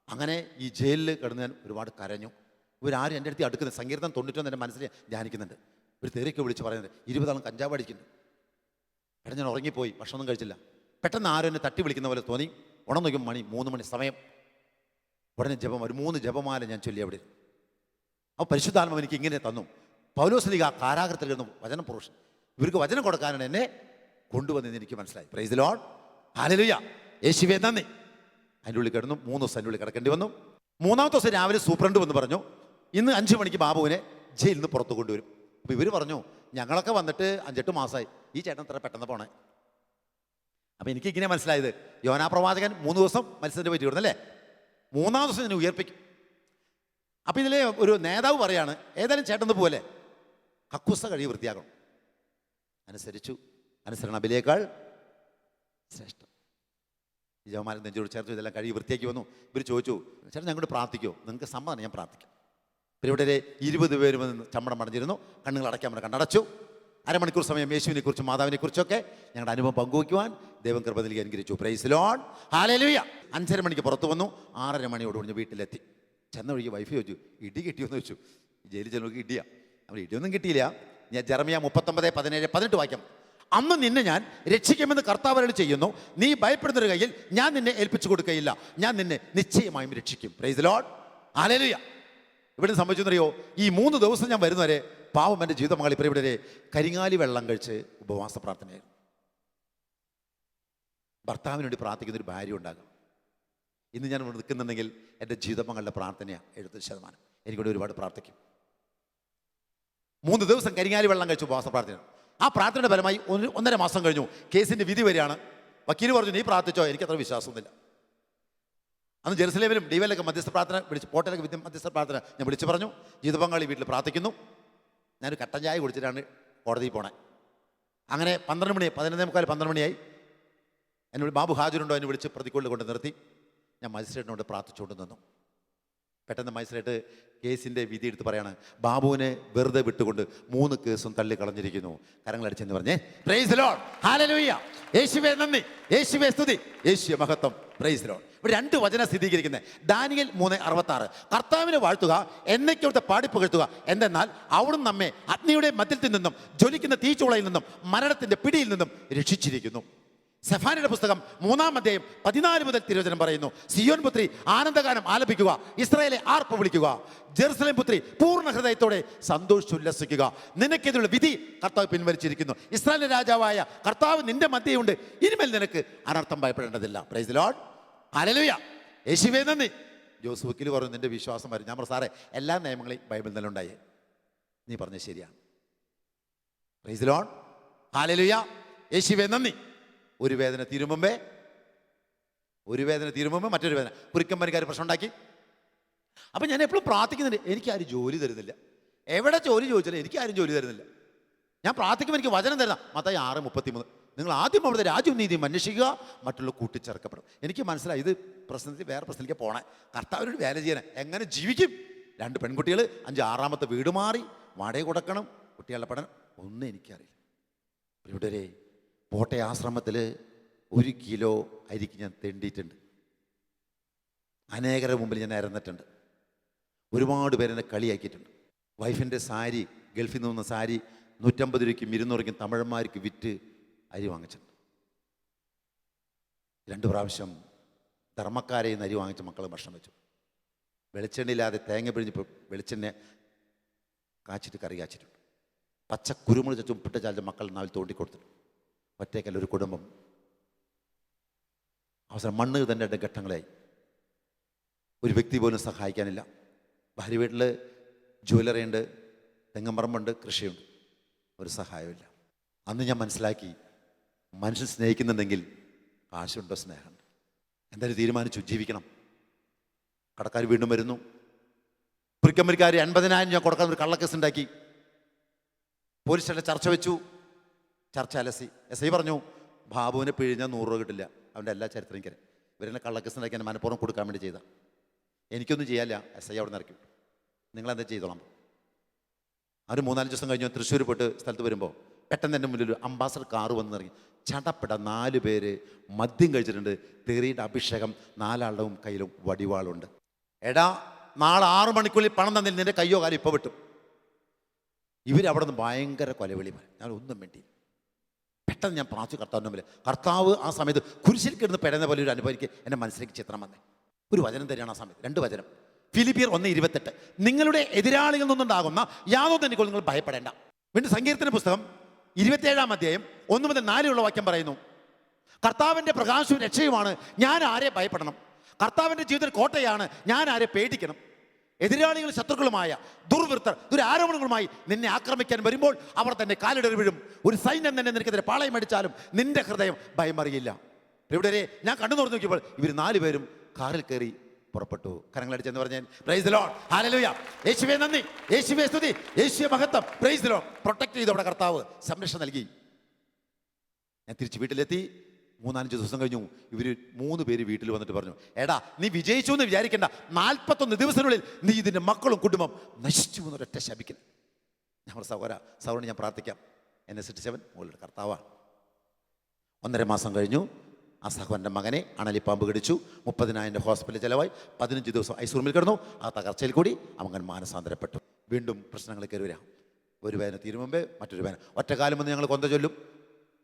അങ്ങനെ ഈ ജയിലിൽ കിടന്ന് ഞാൻ ഒരുപാട് കരഞ്ഞു. ഇവരാരും എൻ്റെ അടുത്ത് അടുക്കുന്നത്. സങ്കീർത്തനം 91 എൻ്റെ മനസ്സിൽ ധ്യാനിക്കുന്നുണ്ട്. ഒരു തെറിയൊക്കെ വിളിച്ച് പറയുന്നത് 20 ആളും കഞ്ചാവ് അടിക്കുന്നു. പെട്ടെന്ന് ഞാൻ ഉറങ്ങിപ്പോയി, ഭക്ഷണമൊന്നും കഴിച്ചില്ല. പെട്ടെന്ന് ആരും എന്നെ തട്ടി വിളിക്കുന്ന പോലെ തോന്നി. ഉണർന്നു നോക്കും, 3 മണി സമയം. ഉടനെ ഒരു 3 ജപമാല ഞാൻ ചൊല്ലി അവിടെ. അപ്പോൾ പരിശുദ്ധാത്മാവ് എനിക്ക് ഇങ്ങനെ തന്നു. പൗലോസ്ലീഹ കാരാഗ്രഹത്തിൽ ഇരുന്നു വചനം പുരുഷൻ. ഇവർക്ക് വചനം കൊടുക്കാനാണ് എന്നെ കൊണ്ടുവന്നതെന്ന് എനിക്ക് മനസ്സിലായി. പ്രൈസ് ദി ലോർഡ്, ഹല്ലേലൂയ, യേശുവേ നന്ദി. അതിൻ്റെ ഉള്ളിൽ കിടന്നു. 3 ദിവസം അതിൻ്റെ ഉള്ളിൽ കിടക്കേണ്ടി വന്നു. 3-ാമത്തെ ദിവസം രാവിലെ സൂപ്രണ്ട് വന്ന് പറഞ്ഞു, ഇന്ന് 5 മണിക്ക് ബാബുവിനെ ജയിലിൽ നിന്ന് പുറത്ത് കൊണ്ടുവരും. അപ്പോൾ ഇവർ പറഞ്ഞു, ഞങ്ങളൊക്കെ വന്നിട്ട് 5-8 മാസമായി, ഈ ചേട്ടൻ ഇത്ര പെട്ടെന്ന് പോണേ. അപ്പോൾ എനിക്ക് ഇങ്ങനെ മനസ്സിലായത്, യോനാ പ്രവാചകൻ 3 ദിവസം മത്സ്യത്തിൻ്റെ പറ്റി വിടുന്നല്ലേ, 3-ാം ദിവസം ഞാൻ ഉയർപ്പിക്കും. അപ്പോൾ ഇതിലെ ഒരു നേതാവ് പറയാണ്, ഏതായാലും ചേട്ടൻ പോലെ കക്കുസ കഴിവ് വൃത്തിയാക്കണം. അനുസരിച്ചു. അനുസരണ ബലിയേക്കാൾ ശ്രേഷ്ഠം. ഈ ജവമാല നെഞ്ചോട് ചേർത്ത് ഇതെല്ലാം കഴിവ് വൃത്തിയാക്കി വന്നു. ഇവർ ചോദിച്ചു, ചേട്ടൻ ഞങ്ങളോട് പ്രാർത്ഥിക്കുമോ? നിങ്ങൾക്ക് സമ്മതമാണ്, ഞാൻ പ്രാർത്ഥിക്കാം. പിന്നെ ഇവിടെ 20 പേര് വന്ന് ചമ്മടം മടഞ്ഞിരുന്നു. കണ്ണുകൾ അടയ്ക്കാൻ പറഞ്ഞ കണ്ണടച്ചു. അരമണിക്കൂർ സമയം യേശുവിനെക്കുറിച്ചും മാതാവിനെക്കുറിച്ചൊക്കെ ഞങ്ങളുടെ അനുഭവം പങ്കുവയ്ക്കുവാൻ ദൈവം കൃപ നൽകി അനുഗ്രഹിച്ചു. Praise Lord, hallelujah. 5:30 മണിക്ക് പുറത്ത് വന്നു. 6:30 മണിയോടുകൂടി വീട്ടിലെത്തി. ചെന്ന വഴിക്ക് വൈഫ് ചോദിച്ചു, ഇടി കിട്ടിയോന്ന് ചോദിച്ചു. ജയിലിൽ ചെന്നവർക്ക് ഇടിയാ. അവർ ഇടിയൊന്നും കിട്ടിയില്ല. ഞാൻ ജെറമിയ 39:17-18 വാക്യം. അന്ന് നിന്നെ ഞാൻ രക്ഷിക്കുമെന്ന് കർത്താവ് ചെയ്യുന്നു. നീ ഭയപ്പെടുന്നൊരു കയ്യിൽ ഞാൻ നിന്നെ ഏൽപ്പിച്ചു കൊടുക്കുകയില്ല. ഞാൻ നിന്നെ നിശ്ചയമായും രക്ഷിക്കും. Price the lord, hallelujah. ഇവിടെ സംഭവിച്ചെന്നറിയോ, ഈ 3 ദിവസം ഞാൻ വരുന്നവരെ പാവം എൻ്റെ ജീവിത മകളി ഇവിടെ കരിങ്ങാലി വെള്ളം കഴിച്ച് ഉപവാസ പ്രാർത്ഥനയായിരുന്നു. ഭർത്താവിന് വേണ്ടി പ്രാർത്ഥിക്കുന്നൊരു ഭാര്യ ഉണ്ടാകും. ഇന്ന് ഞാൻ ഇവിടെ നിൽക്കുന്നുണ്ടെങ്കിൽ എൻ്റെ ജീവിതമങ്ങളുടെ പ്രാർത്ഥനയാണ് 70%. എനിക്കൂടെ ഒരുപാട് പ്രാർത്ഥിക്കും. 3 ദിവസം കരിങ്ങാലി വെള്ളം കഴിച്ച് ഉപവാസ പ്രാർത്ഥന. ആ പ്രാർത്ഥനയുടെ ഫലമായി 1.5 മാസം കഴിഞ്ഞു. കേസിൻ്റെ വിധി വരികയാണ്. വക്കീൽ പറഞ്ഞു, നീ പ്രാർത്ഥിച്ചോ? എനിക്കത്ര വിശ്വാസമൊന്നുമില്ല. അന്ന് ജെറുസലേമിലും ഡിവയിലൊക്കെ മധ്യസ്ഥ പ്രാർത്ഥന വിളിച്ച്, പോട്ടയിലൊക്കെ മധ്യസ്ഥ പ്രാർത്ഥന ഞാൻ വിളിച്ചു പറഞ്ഞു. ജീവിത പങ്കാളി വീട്ടിൽ പ്രാർത്ഥിക്കുന്നു. ഞാനൊരു കട്ടൻ ചായ കുടിച്ചിട്ടാണ് കോടതിയിൽ പോണേ. അങ്ങനെ 12 മണി, 11:45, 12 മണിയായി. എന്നോട് ബാബു ഹാജരുണ്ടോ എന്ന് വിളിച്ച് പ്രതിക്കൂളിൽ കൊണ്ട് നിർത്തി. ഞാൻ മജിസ്ട്രേറ്റിനോട് പ്രാർത്ഥിച്ചുകൊണ്ട് നിന്നു. പെട്ടെന്ന് മജിസ്ട്രേറ്റ് കേസിൻ്റെ വിധി എടുത്ത് പറയാണ്, ബാബുവിനെ വെറുതെ വിട്ടുകൊണ്ട് 3 കേസും തള്ളിക്കളഞ്ഞിരിക്കുന്നു. കരങ്ങളടിച്ചെന്ന് പറഞ്ഞേ. Praise the lord, hallelujah. യേശുവേ നന്ദി, യേശുവേ സ്തുതി, യേശുവേ മഹത്വം. Price the Lord. ഇവിടെ 2 വചനം സ്ഥിരീകരിക്കുന്നത്. ദാനിയേൽ 3:66. കർത്താവിനെ വാഴ്ത്തുക, എന്നേക്കവിടുത്തെ പാടിപ്പുകഴ്ത്തുക, എന്തെന്നാൽ അവിടുന്ന് നമ്മെ അഗ്നിയുടെ മധ്യത്തിൽ നിന്നും ജ്വലിക്കുന്ന തീച്ചൂളയിൽ നിന്നും മരണത്തിൻ്റെ പിടിയിൽ നിന്നും രക്ഷിച്ചിരിക്കുന്നു. സെഫാനിയുടെ പുസ്തകം 3-ാം അധ്യായം 14 മുതൽ തിരുവചനം പറയുന്നു, സിയോൻ പുത്രി ആനന്ദഗാനം ആലപിക്കുക, ഇസ്രായേലെ ആർപ്പ് വിളിക്കുക, ജെറുസലേം പുത്രി പൂർണ്ണ ഹൃദയത്തോടെ സന്തോഷിച്ചുല്ലസിക്കുക. നിനക്കെതിരുള്ള വിധി കർത്താവ് പിൻവലിച്ചിരിക്കുന്നു. ഇസ്രായേലിന്റെ രാജാവായ കർത്താവ് നിന്റെ മധ്യയുണ്ട്. ഇനിമേൽ നിനക്ക് അനർത്ഥം ഭയപ്പെടേണ്ടതില്ല. Praise the lord, hallelujah. യേശുവേ നന്ദി. ജോസ് വക്കീൽ പറഞ്ഞു, നിന്റെ വിശ്വാസം വരും. ഞാൻ പറഞ്ഞു, സാറേ എല്ലാ നിയമങ്ങളെയും ബൈബിളിൽ തന്നെ ഉണ്ടായേ. നീ പറഞ്ഞത് ശരിയാണ്. Price the lord, hallelujah. യേശുവേ നന്ദി. ഒരു വേദന തീരുമ്പേ മറ്റൊരു വേദന. കുരുക്കമ്പനിക്കാർ പ്രശ്നം ഉണ്ടാക്കി. അപ്പം ഞാൻ എപ്പോഴും പ്രാർത്ഥിക്കുന്നുണ്ട്, എനിക്കാരും ജോലി തരുന്നില്ല. എവിടെ ജോലി ചോദിച്ചാലും എനിക്കാരും ജോലി തരുന്നില്ല. ഞാൻ പ്രാർത്ഥിക്കുമ്പോൾ എനിക്ക് വചനം തരുന്ന മത്തായി 6:33, നിങ്ങൾ ആദ്യം അവിടുത്തെ രാജ്യവും നീതിയും അന്വേഷിക്കുക, മറ്റുള്ള കൂട്ടിച്ചേർക്കപ്പെടും. എനിക്ക് മനസ്സിലായി ഇത് പ്രശ്നത്തിൽ വേറെ പ്രശ്നത്തിലേക്ക് പോണേ, കർത്താവിനോട് വേല ചെയ്യണേ, എങ്ങനെ ജീവിക്കും? 2 പെൺകുട്ടികൾ, 5-6ാമത്തെ വീട് മാറി, വാടക കൊടുക്കണം, കുട്ടികളുടെ പഠനം, ഒന്നും എനിക്കറിയില്ല. ഇവിടെ പോട്ടെ ആശ്രമത്തിൽ 1 കിലോ അരിക്ക് ഞാൻ തെണ്ടിയിട്ടുണ്ട്. അനേകരുടെ മുമ്പിൽ ഞാൻ ഇറന്നിട്ടുണ്ട്. ഒരുപാട് പേരെന്നെ കളിയാക്കിയിട്ടുണ്ട്. വൈഫിൻ്റെ സാരി, ഗൾഫിൽ നിന്ന് വന്ന സാരി 150 രൂപയ്ക്കും 200 രൂപയ്ക്കും തമിഴന്മാർക്ക് വിറ്റ് അരി വാങ്ങിച്ചിട്ടുണ്ട്. 2 പ്രാവശ്യം ധർമ്മക്കാരയിൽ നിന്ന് അരി വാങ്ങിച്ച മക്കൾ ഭക്ഷണം വെച്ചു. വെളിച്ചെണ്ണയില്ലാതെ തേങ്ങ പിഴിഞ്ഞ് വെളിച്ചെണ്ണ കാച്ചിട്ട് കറി കാച്ചിട്ടുണ്ട്. പച്ച കുരുമുളക് ചുറ്റും ഉപ്പിട്ട് ചാലിച്ച മക്കൾ നാവിൽ തോണ്ടിക്കൊടുത്തിട്ടുണ്ട്. ഒറ്റയ്ക്കല്ല ഒരു കുടുംബം. അവസരം മണ്ണ് തന്നെ 2 ഘട്ടങ്ങളായി. ഒരു വ്യക്തി പോലും സഹായിക്കാനില്ല. ഭാര്യ വീട്ടിൽ ജ്വല്ലറി ഉണ്ട്, തെങ്ങമ്പറമ്പുണ്ട്, കൃഷിയുണ്ട്, ഒരു സഹായമില്ല. അന്ന് ഞാൻ മനസ്സിലാക്കി, മനുഷ്യൻ സ്നേഹിക്കുന്നുണ്ടെങ്കിൽ കാശുണ്ടോ സ്നേഹമുണ്ട്. എന്തായാലും തീരുമാനിച്ചു ജീവിക്കണം. കടക്കാർ വീണ്ടും വരുന്നു. പുരിക്കമ്പരിക്കാർ 80,000 ഞാൻ കൊടുക്കാൻ ഒരു കള്ളക്കേസ് ഉണ്ടാക്കി. പോലീസ് സ്റ്റേഷനിൽ ചർച്ച വെച്ചു. ചർച്ച അലസി. SI പറഞ്ഞു, ബാബുവിനെ പിഴിഞ്ഞാൽ 100 രൂപ കിട്ടില്ല. അവൻ്റെ എല്ലാ ചരിത്രം എനിക്കറിയാം. ഇവരെന്നെ കള്ളക്കേസ് ഉണ്ടാക്കി എന്നെ മനഃപൂർവ്വം കൊടുക്കാൻ വേണ്ടി ചെയ്ത. എനിക്കൊന്നും ചെയ്യാനില്ല. SI അവിടെ നിന്ന് ഇറക്കി വിട്ടു. നിങ്ങളെന്താ ചെയ്തോളാം. അവർ 3-4 ദിവസം കഴിഞ്ഞ് തൃശ്ശൂർ പോയിട്ട് സ്ഥലത്ത് വരുമ്പോൾ പെട്ടെന്ന് എൻ്റെ മുന്നിൽ ഒരു അംബാസഡർ കാറ് വന്ന് ഇറങ്ങി. ചടപ്പെട 4 പേര് മദ്യം കഴിച്ചിട്ടുണ്ട്. തെറിയുടെ അഭിഷേകം, 4 ആളുടെ കയ്യിലും വടിവാളുണ്ട്. എടാ, നാളെ 6 മണിക്കുള്ളിൽ പണം തന്നില്ല, നിന്റെ കയ്യോ കാലം ഇപ്പോൾ വിട്ടും. ഇവരവിടെ നിന്ന് ഭയങ്കര കൊലവിളി. ഞാൻ ഒന്നും വേണ്ടി പെട്ടെന്ന് ഞാൻ പ്രാർത്ഥിച്ചു കർത്താവിൻ്റെ മുമ്പിൽ. കർത്താവ് ആ സമയത്ത് കുരിശിൽ കിടന്ന് പെടുന്ന പോലെ ഒരു അനുഭവിക്ക് എൻ്റെ മനസ്സിലേക്ക് ചിത്രം വന്നേ. ഒരു വചനം തരികയാണ് ആ സമയത്ത്, 2 വചനം. ഫിലിപ്പിയർ 1:28, നിങ്ങളുടെ എതിരാളികളിൽ നിന്നുണ്ടാകുന്ന യാതൊന്നും എനിക്ക് നിങ്ങൾ ഭയപ്പെടേണ്ട. വീണ്ടും സങ്കീർത്തന പുസ്തകം 27-ാം അധ്യായം 1 മുതൽ 4 പറയുന്നു, കർത്താവിൻ്റെ പ്രകാശവും രക്ഷയുമാണ്, ഞാൻ ആരെ ഭയപ്പെടണം? കർത്താവിൻ്റെ ജീവിതത്തിൽ കോട്ടയാണ്, ഞാൻ ആരെ പേടിക്കണം? എതിരാളികൾ ശത്രുക്കളുമായ ദുർവൃത്തർ ദുരാരോപണങ്ങളുമായി നിന്നെ ആക്രമിക്കാൻ വരുമ്പോൾ അവർ തന്നെ കാലിടറി വീഴും. ഒരു സൈന്യം തന്നെ നിനക്കെതിരെ പാളയം അടിച്ചാലും നിന്റെ ഹൃദയം ഭയമറിയില്ല. ഇവിടെ ഞാൻ കണ്ണു തുറന്നു നോക്കിയപ്പോൾ ഇവർ 4 പേരും കാറിൽ കയറി പുറപ്പെട്ടു. കരങ്ങളടിച്ചെന്ന് പറഞ്ഞാൽ പ്രൈസ് ദി ലോർഡ്, ഹല്ലേലൂയ, യേശുവേ നന്ദി, യേശുവേ സ്തുതി, യേശുവേ മഹത്വം, പ്രൈസ് ദി ലോർഡ്. പ്രൊട്ടക്ട് ചെയ്ത് അവിടെ കർത്താവ് സംരക്ഷണം നൽകി. ഞാൻ തിരിച്ച് വീട്ടിലെത്തി. 3-5 ദിവസം കഴിഞ്ഞു. ഇവർ 3 പേര് വീട്ടിൽ വന്നിട്ട് പറഞ്ഞു, എടാ നീ വിജയിച്ചു എന്ന് വിചാരിക്കേണ്ട, 41 ദിവസത്തിനുള്ളിൽ നീ ഇതിൻ്റെ മക്കളും കുടുംബം നശിച്ചു എന്നൊരൊറ്റ ശപിക്കുന്നു. ഞങ്ങളുടെ സഹോദരൻ ഞാൻ പ്രാർത്ഥിക്കാം. എന്നെ സൃഷ്ടിച്ചവൻ മുകളിൽ കർത്താവാണ്. 1.5 മാസം കഴിഞ്ഞു. ആ സഹോദരൻ്റെ മകനെ അണലിപ്പാമ്പ് കടിച്ചു. 30,000 ഹോസ്പിറ്റലിൽ ചിലവായി. 15 ദിവസം ഐസൂറിൽ കിടന്നു. ആ തകർച്ചയിൽ കൂടി അവൻ മാനസാന്തരപ്പെട്ടു. വീണ്ടും പ്രശ്നങ്ങൾ കയറി വരാം. ഒരു വേദന തീരുമുമ്പേ മറ്റൊരു വേദന. ഒറ്റക്കാലം വന്ന് ഞങ്ങൾ കൊന്ത ചൊല്ലും,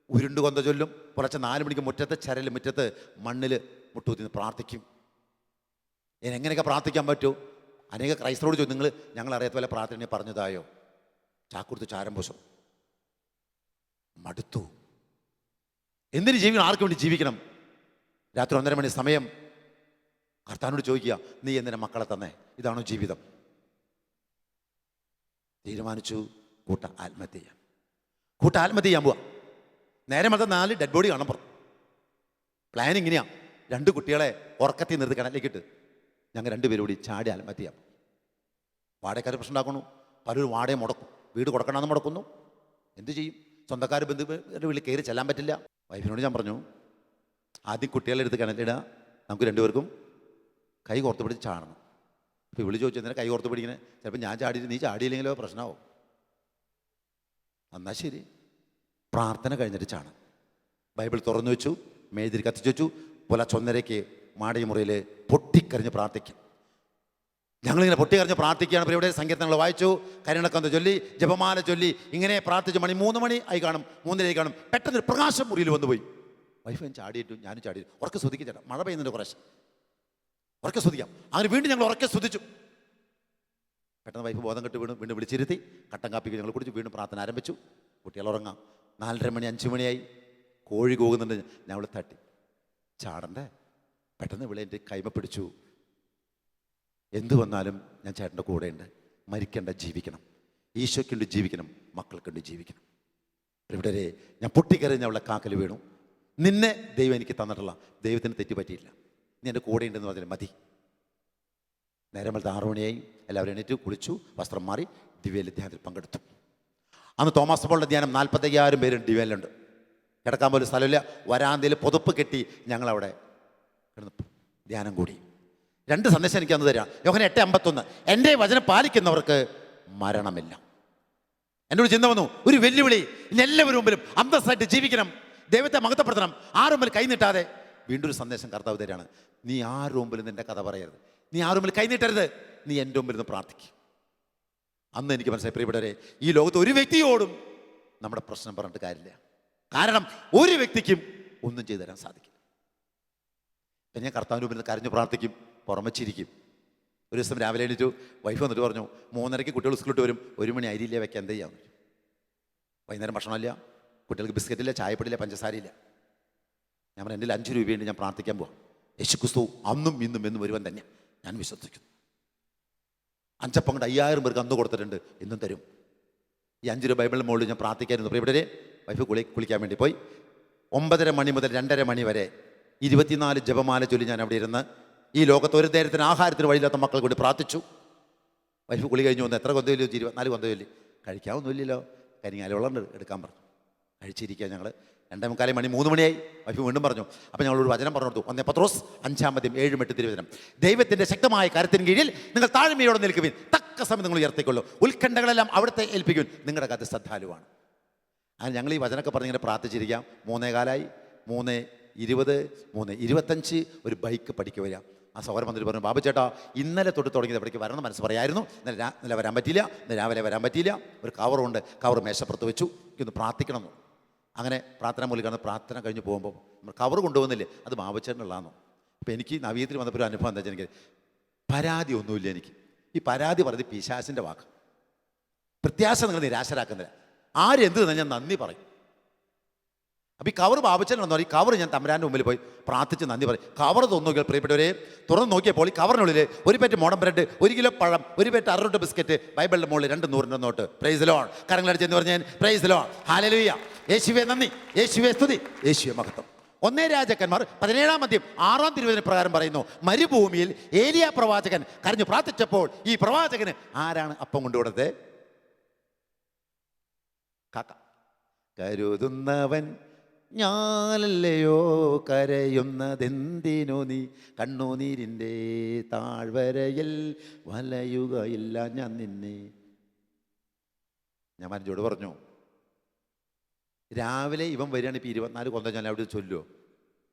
ഉരുണ്ട് കൊന്ത ചൊല്ലും. പുലർച്ചെ 4 മണിക്ക് മുറ്റത്ത് മണ്ണിൽ മുട്ടുകുത്തി പ്രാർത്ഥിക്കും. എങ്ങനെയൊക്കെ പ്രാർത്ഥിക്കാൻ പറ്റൂ? അനേക ക്രൈസ്തവരോട് ചോദിച്ചു, നിങ്ങൾ ഞങ്ങളറിയാത്ത പോലെ പ്രാർത്ഥന പറഞ്ഞതായോ? ചാക്കുടുത്ത് ചാരം പൂശം. മടുത്തു. എന്തിന് ജീവിക്കണം? ആർക്ക് വേണ്ടി ജീവിക്കണം? രാത്രി 1:30 മണി സമയം കർത്താവിനോട് ചോദിക്കുക, നീ എന്തിനാ മക്കളെ തന്നേ? ഇതാണോ ജീവിതം? തീരുമാനിച്ചു ആത്മഹത്യ ചെയ്യാൻ പോവാ. നേരെ മറ്റേ 4 ഡെഡ് ബോഡി കാണാൻ പുറത്ത്. പ്ലാൻ ഇങ്ങനെയാണ്, 2 കുട്ടികളെ ഉറക്കത്തിൽ നിർത്തി കിണറ്റിലേക്കിട്ട് ഞങ്ങൾ 2 പേരും കൂടി ചാടി ആത്മഹത്യ ചെയ്യാം. വാടകക്കാർ പ്രശ്നം ഉണ്ടാക്കുന്നു. പലരും വാടക മുടക്കും. വീട് കൊടുക്കണമെന്ന് മുടക്കുന്നു. എന്ത് ചെയ്യും? സ്വന്തക്കാർ ബന്ധുവിൻ്റെ വീട്ടിൽ കയറി ചെല്ലാൻ പറ്റില്ല. വൈഫിനോട് ഞാൻ പറഞ്ഞു, ആദ്യം കുട്ടികളെ എടുത്ത് കിണറ്റിലിടുക, നമുക്ക് 2 പേർക്കും കൈ കോർത്ത് പിടിച്ച് ചാടണം. അപ്പോൾ വിളി ചോദിച്ചു, എന്തിനാ കൈ കോർത്ത് പിടിക്കണേ? ചിലപ്പോൾ ഞാൻ ചാടിയിട്ട് നീ ചാടിയില്ലെങ്കിലോ പ്രശ്നമാവും. എന്നാൽ ശരി, പ്രാർത്ഥന കഴിഞ്ഞിട്ട് ചാണം. ബൈബിൾ തുറന്നു വെച്ചു, മേതിരി കത്തിച്ചു വെച്ചു. പുലർച്ചെ 1:30 മാടി മുറിയിൽ പൊട്ടിക്കരഞ്ഞ് പ്രാർത്ഥിക്കും. ഞങ്ങളിങ്ങനെ പൊട്ടിക്കരഞ്ഞ് പ്രാർത്ഥിക്കുകയാണ്. ഇപ്പോൾ ഇവിടെ സങ്കീർത്തനങ്ങൾ വായിച്ചു, കരുണക്കന്ത ചൊല്ലി, ജപമാല ചൊല്ലി, ഇങ്ങനെ പ്രാർത്ഥിച്ചു. 3 മണി ആയി കാണും, 3:30 കാണും. പെട്ടെന്ന് പ്രകാശം മുറിയിൽ വന്നുപോയി. വൈഫ് ചാടിയിട്ടു, ഞാനും ചാടി. ഉറക്കെ ശ്രദ്ധിക്കും ചേട്ടാ, മഴ പെയ്യുന്നുണ്ട് കുറേശ്ശെ, ഉറക്കെ ശ്രദ്ധിക്കാം. അങ്ങനെ വീണ്ടും ഞങ്ങൾ ഉറക്കെ ശ്രദ്ധിച്ചു. പെട്ടെന്ന് വൈഫ് ബോധം കെട്ട് വീണ്ടും വിളിച്ചിരുത്തി. കട്ടൻ കാപ്പിക്ക് ഞങ്ങൾ കുടിച്ചു. വീണ്ടും പ്രാർത്ഥന ആരംഭിച്ചു. കുട്ടികൾ ഉറങ്ങാം. 4:30 മണി 5 മണിയായി. കോഴി കൂകുന്നുണ്ട്. ഞങ്ങൾ തട്ടി. ചാടണ്ടേ? പെട്ടെന്ന് വിളേൻ്റെ കൈമ പിടിച്ചു. എന്തു വന്നാലും ഞാൻ ചേട്ടൻ്റെ കൂടെയുണ്ട്. മരിക്കേണ്ട, ജീവിക്കണം. ഈശോയ്ക്കുണ്ട് ജീവിക്കണം, മക്കൾക്കുണ്ട് ജീവിക്കണം. ഇവിടെ ഞാൻ പൊട്ടിക്കരഞ്ഞ് അവളെ കാക്കൽ വീണു. നിന്നെ ദൈവം എനിക്ക് തന്നിട്ടുള്ള, ദൈവത്തിന് തെറ്റുപറ്റിയില്ല, നീ എൻ്റെ കൂടെ ഉണ്ടെന്ന് പറഞ്ഞാൽ മതി. നേരം വെളുത്ത് 6 മണിയായി. എല്ലാവരും എണീറ്റ് കുളിച്ചു, വസ്ത്രം മാറി ദിവ്യയിലെ ധ്യാനത്തിൽ പങ്കെടുത്തു. അന്ന് തോമസ് പോളുടെ ധ്യാനം 45,000 പേരും ദിവ്യയിലുണ്ട്. കിടക്കാൻ പോലും സ്ഥലമില്ല. വരാന്തയിൽ പുതപ്പ് കെട്ടി ഞങ്ങളവിടെ കിടന്ന് ധ്യാനം കൂടി. 2 സന്ദേശം എനിക്ക് അന്ന് തരാം. യോഹന്നാൻ 8:51, എൻ്റെ വചനം പാലിക്കുന്നവർക്ക് മരണമില്ല. എന്നോട് ചിന്ത വന്നു, ഒരു വെല്ലുവിളി. ഇനി എല്ലാവരും മുമ്പിലും അന്തസ്സായിട്ട് ജീവിക്കണം, ദൈവത്തെ മഹത്വപ്പെടുത്തണം, ആരും മുമ്പിൽ കൈനീട്ടാതെ. വീണ്ടും ഒരു സന്ദേശം കർത്താവ് തരാണ്, നീ ആരും മുമ്പിൽ നിൻ്റെ കഥ പറയരുത്, നീ ആരും മുമ്പിൽ കൈനീട്ടരുത്, നീ എൻ്റെ മുമ്പിൽ നിന്ന് പ്രാർത്ഥിക്കും. അന്ന് എനിക്ക് മനസ്സിലായി, പ്രിയപ്പെട്ടവരെ, ഈ ലോകത്ത് ഒരു വ്യക്തിയോടും നമ്മുടെ പ്രശ്നം പറഞ്ഞിട്ട് കാര്യമില്ല. കാരണം ഒരു വ്യക്തിക്കും ഒന്നും ചെയ്തു തരാൻ സാധിക്കില്ല. അപ്പം ഞാൻ കർത്താവിൻ്റെ മുമ്പിൽ നിന്ന് കരഞ്ഞു പ്രാർത്ഥിക്കും, പുറമച്ചിരിക്കും. ഒരു ദിവസം രാവിലെ എണീറ്റു, വൈഫ് വന്നിട്ട് പറഞ്ഞു, 3:30 കുട്ടികൾ സ്കൂളിട്ട് വരും, 1 മണി അരിയില്ല വെക്കാൻ എന്ത് ചെയ്യാമെന്ന്. വൈകുന്നേരം ഭക്ഷണമില്ല, കുട്ടികൾക്ക് ബിസ്ക്കറ്റില്ല, ചായപ്പൊടിയില്ല, പഞ്ചസാരയില്ല. ഞാൻ പറഞ്ഞു, എൻ്റെ 5 രൂപയുണ്ട്, ഞാൻ പ്രാർത്ഥിക്കാൻ പോവാം. യേശുക്രിസ്തു അന്നും ഇന്നും എന്നും ഒരുവൻ തന്നെ, ഞാൻ വിശ്വസിക്കുന്നു. 5 അപ്പം കൊണ്ട് 5000 പേർക്ക് അന്ന് കൊടുത്തിട്ടുണ്ട്, ഇന്നും തരും. ഈ 5 രൂപ ബൈബിളിന് മുകളിൽ ഞാൻ പ്രാർത്ഥിക്കായിരുന്നു. പ്രിയപ്പെട്ടവരെ, വൈഫ് കുളിക്കാൻ വേണ്ടി പോയി. 9:30 മണി മുതൽ 2:30 മണി വരെ 24 ജപമാല ചൊല്ലി ഞാൻ അവിടെ ഇരുന്ന് ഈ ലോകത്ത് ഒരു നേരത്തിന് ആഹാരത്തിന് വഴിയില്ലാത്ത മക്കൾ കൂടി പ്രാർത്ഥിച്ചു. വൈഫ് കുളി കഴിഞ്ഞു വന്ന്, എത്ര കൊന്തയില്ലോ? 24 കൊന്തയില്ലേ. കഴിക്കാവുന്നില്ലല്ലോ, കരിങ്ങാലുള്ളത് എടുക്കാൻ പറഞ്ഞു. കഴിച്ചിരിക്കുക ഞങ്ങൾ. 2:45 മണി, 3 മണിയായി. വൈഫ് വീണ്ടും പറഞ്ഞു. അപ്പോൾ ഞങ്ങളൊരു വചനം പറഞ്ഞു കൊടുത്തു. 1 പത്രോസ് 5-ാം 7-8 തിരുവചനം, ദൈവത്തിൻ്റെ ശക്തമായ കരുത്തിന് കീഴിൽ നിങ്ങൾ താഴ്മയോടെ നിൽക്കുവിൻ, തക്ക സമയം നിങ്ങൾ ഉയർത്തിക്കൊള്ളൂ, ഉത്കണ്ഠകളെല്ലാം അവിടുത്തെ ഏൽപ്പിക്കുവിൻ, നിങ്ങളുടെ കഥ ശ്രദ്ധാലുവാണ്. അങ്ങനെ ഞങ്ങൾ ഈ വചനമൊക്കെ പറഞ്ഞിങ്ങനെ പ്രാർത്ഥിച്ചിരിക്കാം. 3:15, 3:20, 3:25 ഒരു ബൈക്ക് പഠിക്കുക വരിക. ആ സഹോദരൻ വന്നിട്ട് പറഞ്ഞു, ബാബു ചേട്ടാ, ഇന്നലെ തൊട്ട് തുടങ്ങിയത് എവിടേക്ക് വരണം മനസ്സ് പറയായിരുന്നു, ഇന്നലെ വരാൻ പറ്റിയില്ല, ഇന്ന് രാവിലെ വരാൻ പറ്റിയില്ല. ഒരു കവറുണ്ട്, കവർ മേശപ്പുറത്ത് വെച്ചു, എനിക്കൊന്ന് പ്രാർത്ഥിക്കണം എന്ന്. അങ്ങനെ പ്രാർത്ഥന മൂലിക്കാണ്. പ്രാർത്ഥന കഴിഞ്ഞ് പോകുമ്പോൾ നമ്മൾ കവർ കൊണ്ടുപോകുന്നില്ലേ, അത് ബാബുച്ചേട്ടനുള്ളതാണോ. അപ്പോൾ എനിക്ക് നവീയത്തിൽ വന്നപ്പോൾ ഒരു അനുഭവം എന്താ വെച്ചാൽ, എനിക്ക് പരാതി ഒന്നുമില്ല. എനിക്ക് ഈ പരാതി പറഞ്ഞത് പിശാചിൻ്റെ വാക്ക്. പ്രത്യാശ നിങ്ങൾ നിരാശരാക്കുന്നില്ല. ആരെന്ത് തന്നെ ഞാൻ നന്ദി പറയും. അപ്പോൾ ഈ കവർ ബാബുച്ചേട്ടൻ പറയും, ഈ കവർ ഞാൻ തമ്പുരാൻ്റെ മുമ്പിൽ പോയി പ്രാർത്ഥിച്ച് നന്ദി പറയും. കവർ നോക്കിയാൽ പ്രിയപ്പെട്ടവരെ, തുറന്ന് നോക്കിയപ്പോൾ ഈ കവറിനുള്ളിൽ 1 പാക്കറ്റ് മോഡം ബ്രെഡ്, 1 കിലോ പഴം, 1 പാക്കറ്റ് അറോട്ട് ബിസ്ക്കറ്റ്, ബൈബിളിൻ്റെ മുകളിൽ 2 100 നോട്ട്. Praise the lord. കരങ്ങളടിച്ചെന്ന് പറഞ്ഞാൽ പ്രൈസ് ദി ലോർഡ്, ഹല്ലേലൂയ, യേശുവേ നന്ദി, യേശുവേ സ്തുതി, യേശുവേ മഹത്വം. 1 രാജാക്കന്മാർ 17-ാം അധ്യായം 6-ാം തിരുവചന പ്രകാരം പറയുന്നു, മരുഭൂമിയിൽ ഏലിയ പ്രവാചകൻ കരഞ്ഞു പ്രാർത്ഥിച്ചപ്പോൾ ഈ പ്രവാചകന് ആരാണ് അപ്പം കൊണ്ടുകൊടുത്തത്? കാക്ക. കരുതുന്നവൻ ഞാനല്ലയോ, കരയുന്നതെന്തിനോ നീ, കണ്ണുനീരിൻ്റെ താഴ്വരയിൽ വലയുകയില്ല ഞാൻ നിന്നെ. ഞാൻ മനോജോട് പറഞ്ഞു, രാവിലെ ഇവൻ വരികയാണ്, ഇപ്പോൾ 24 കൊന്തം ഞാൻ അവിടെ ചൊല്ലുമോ?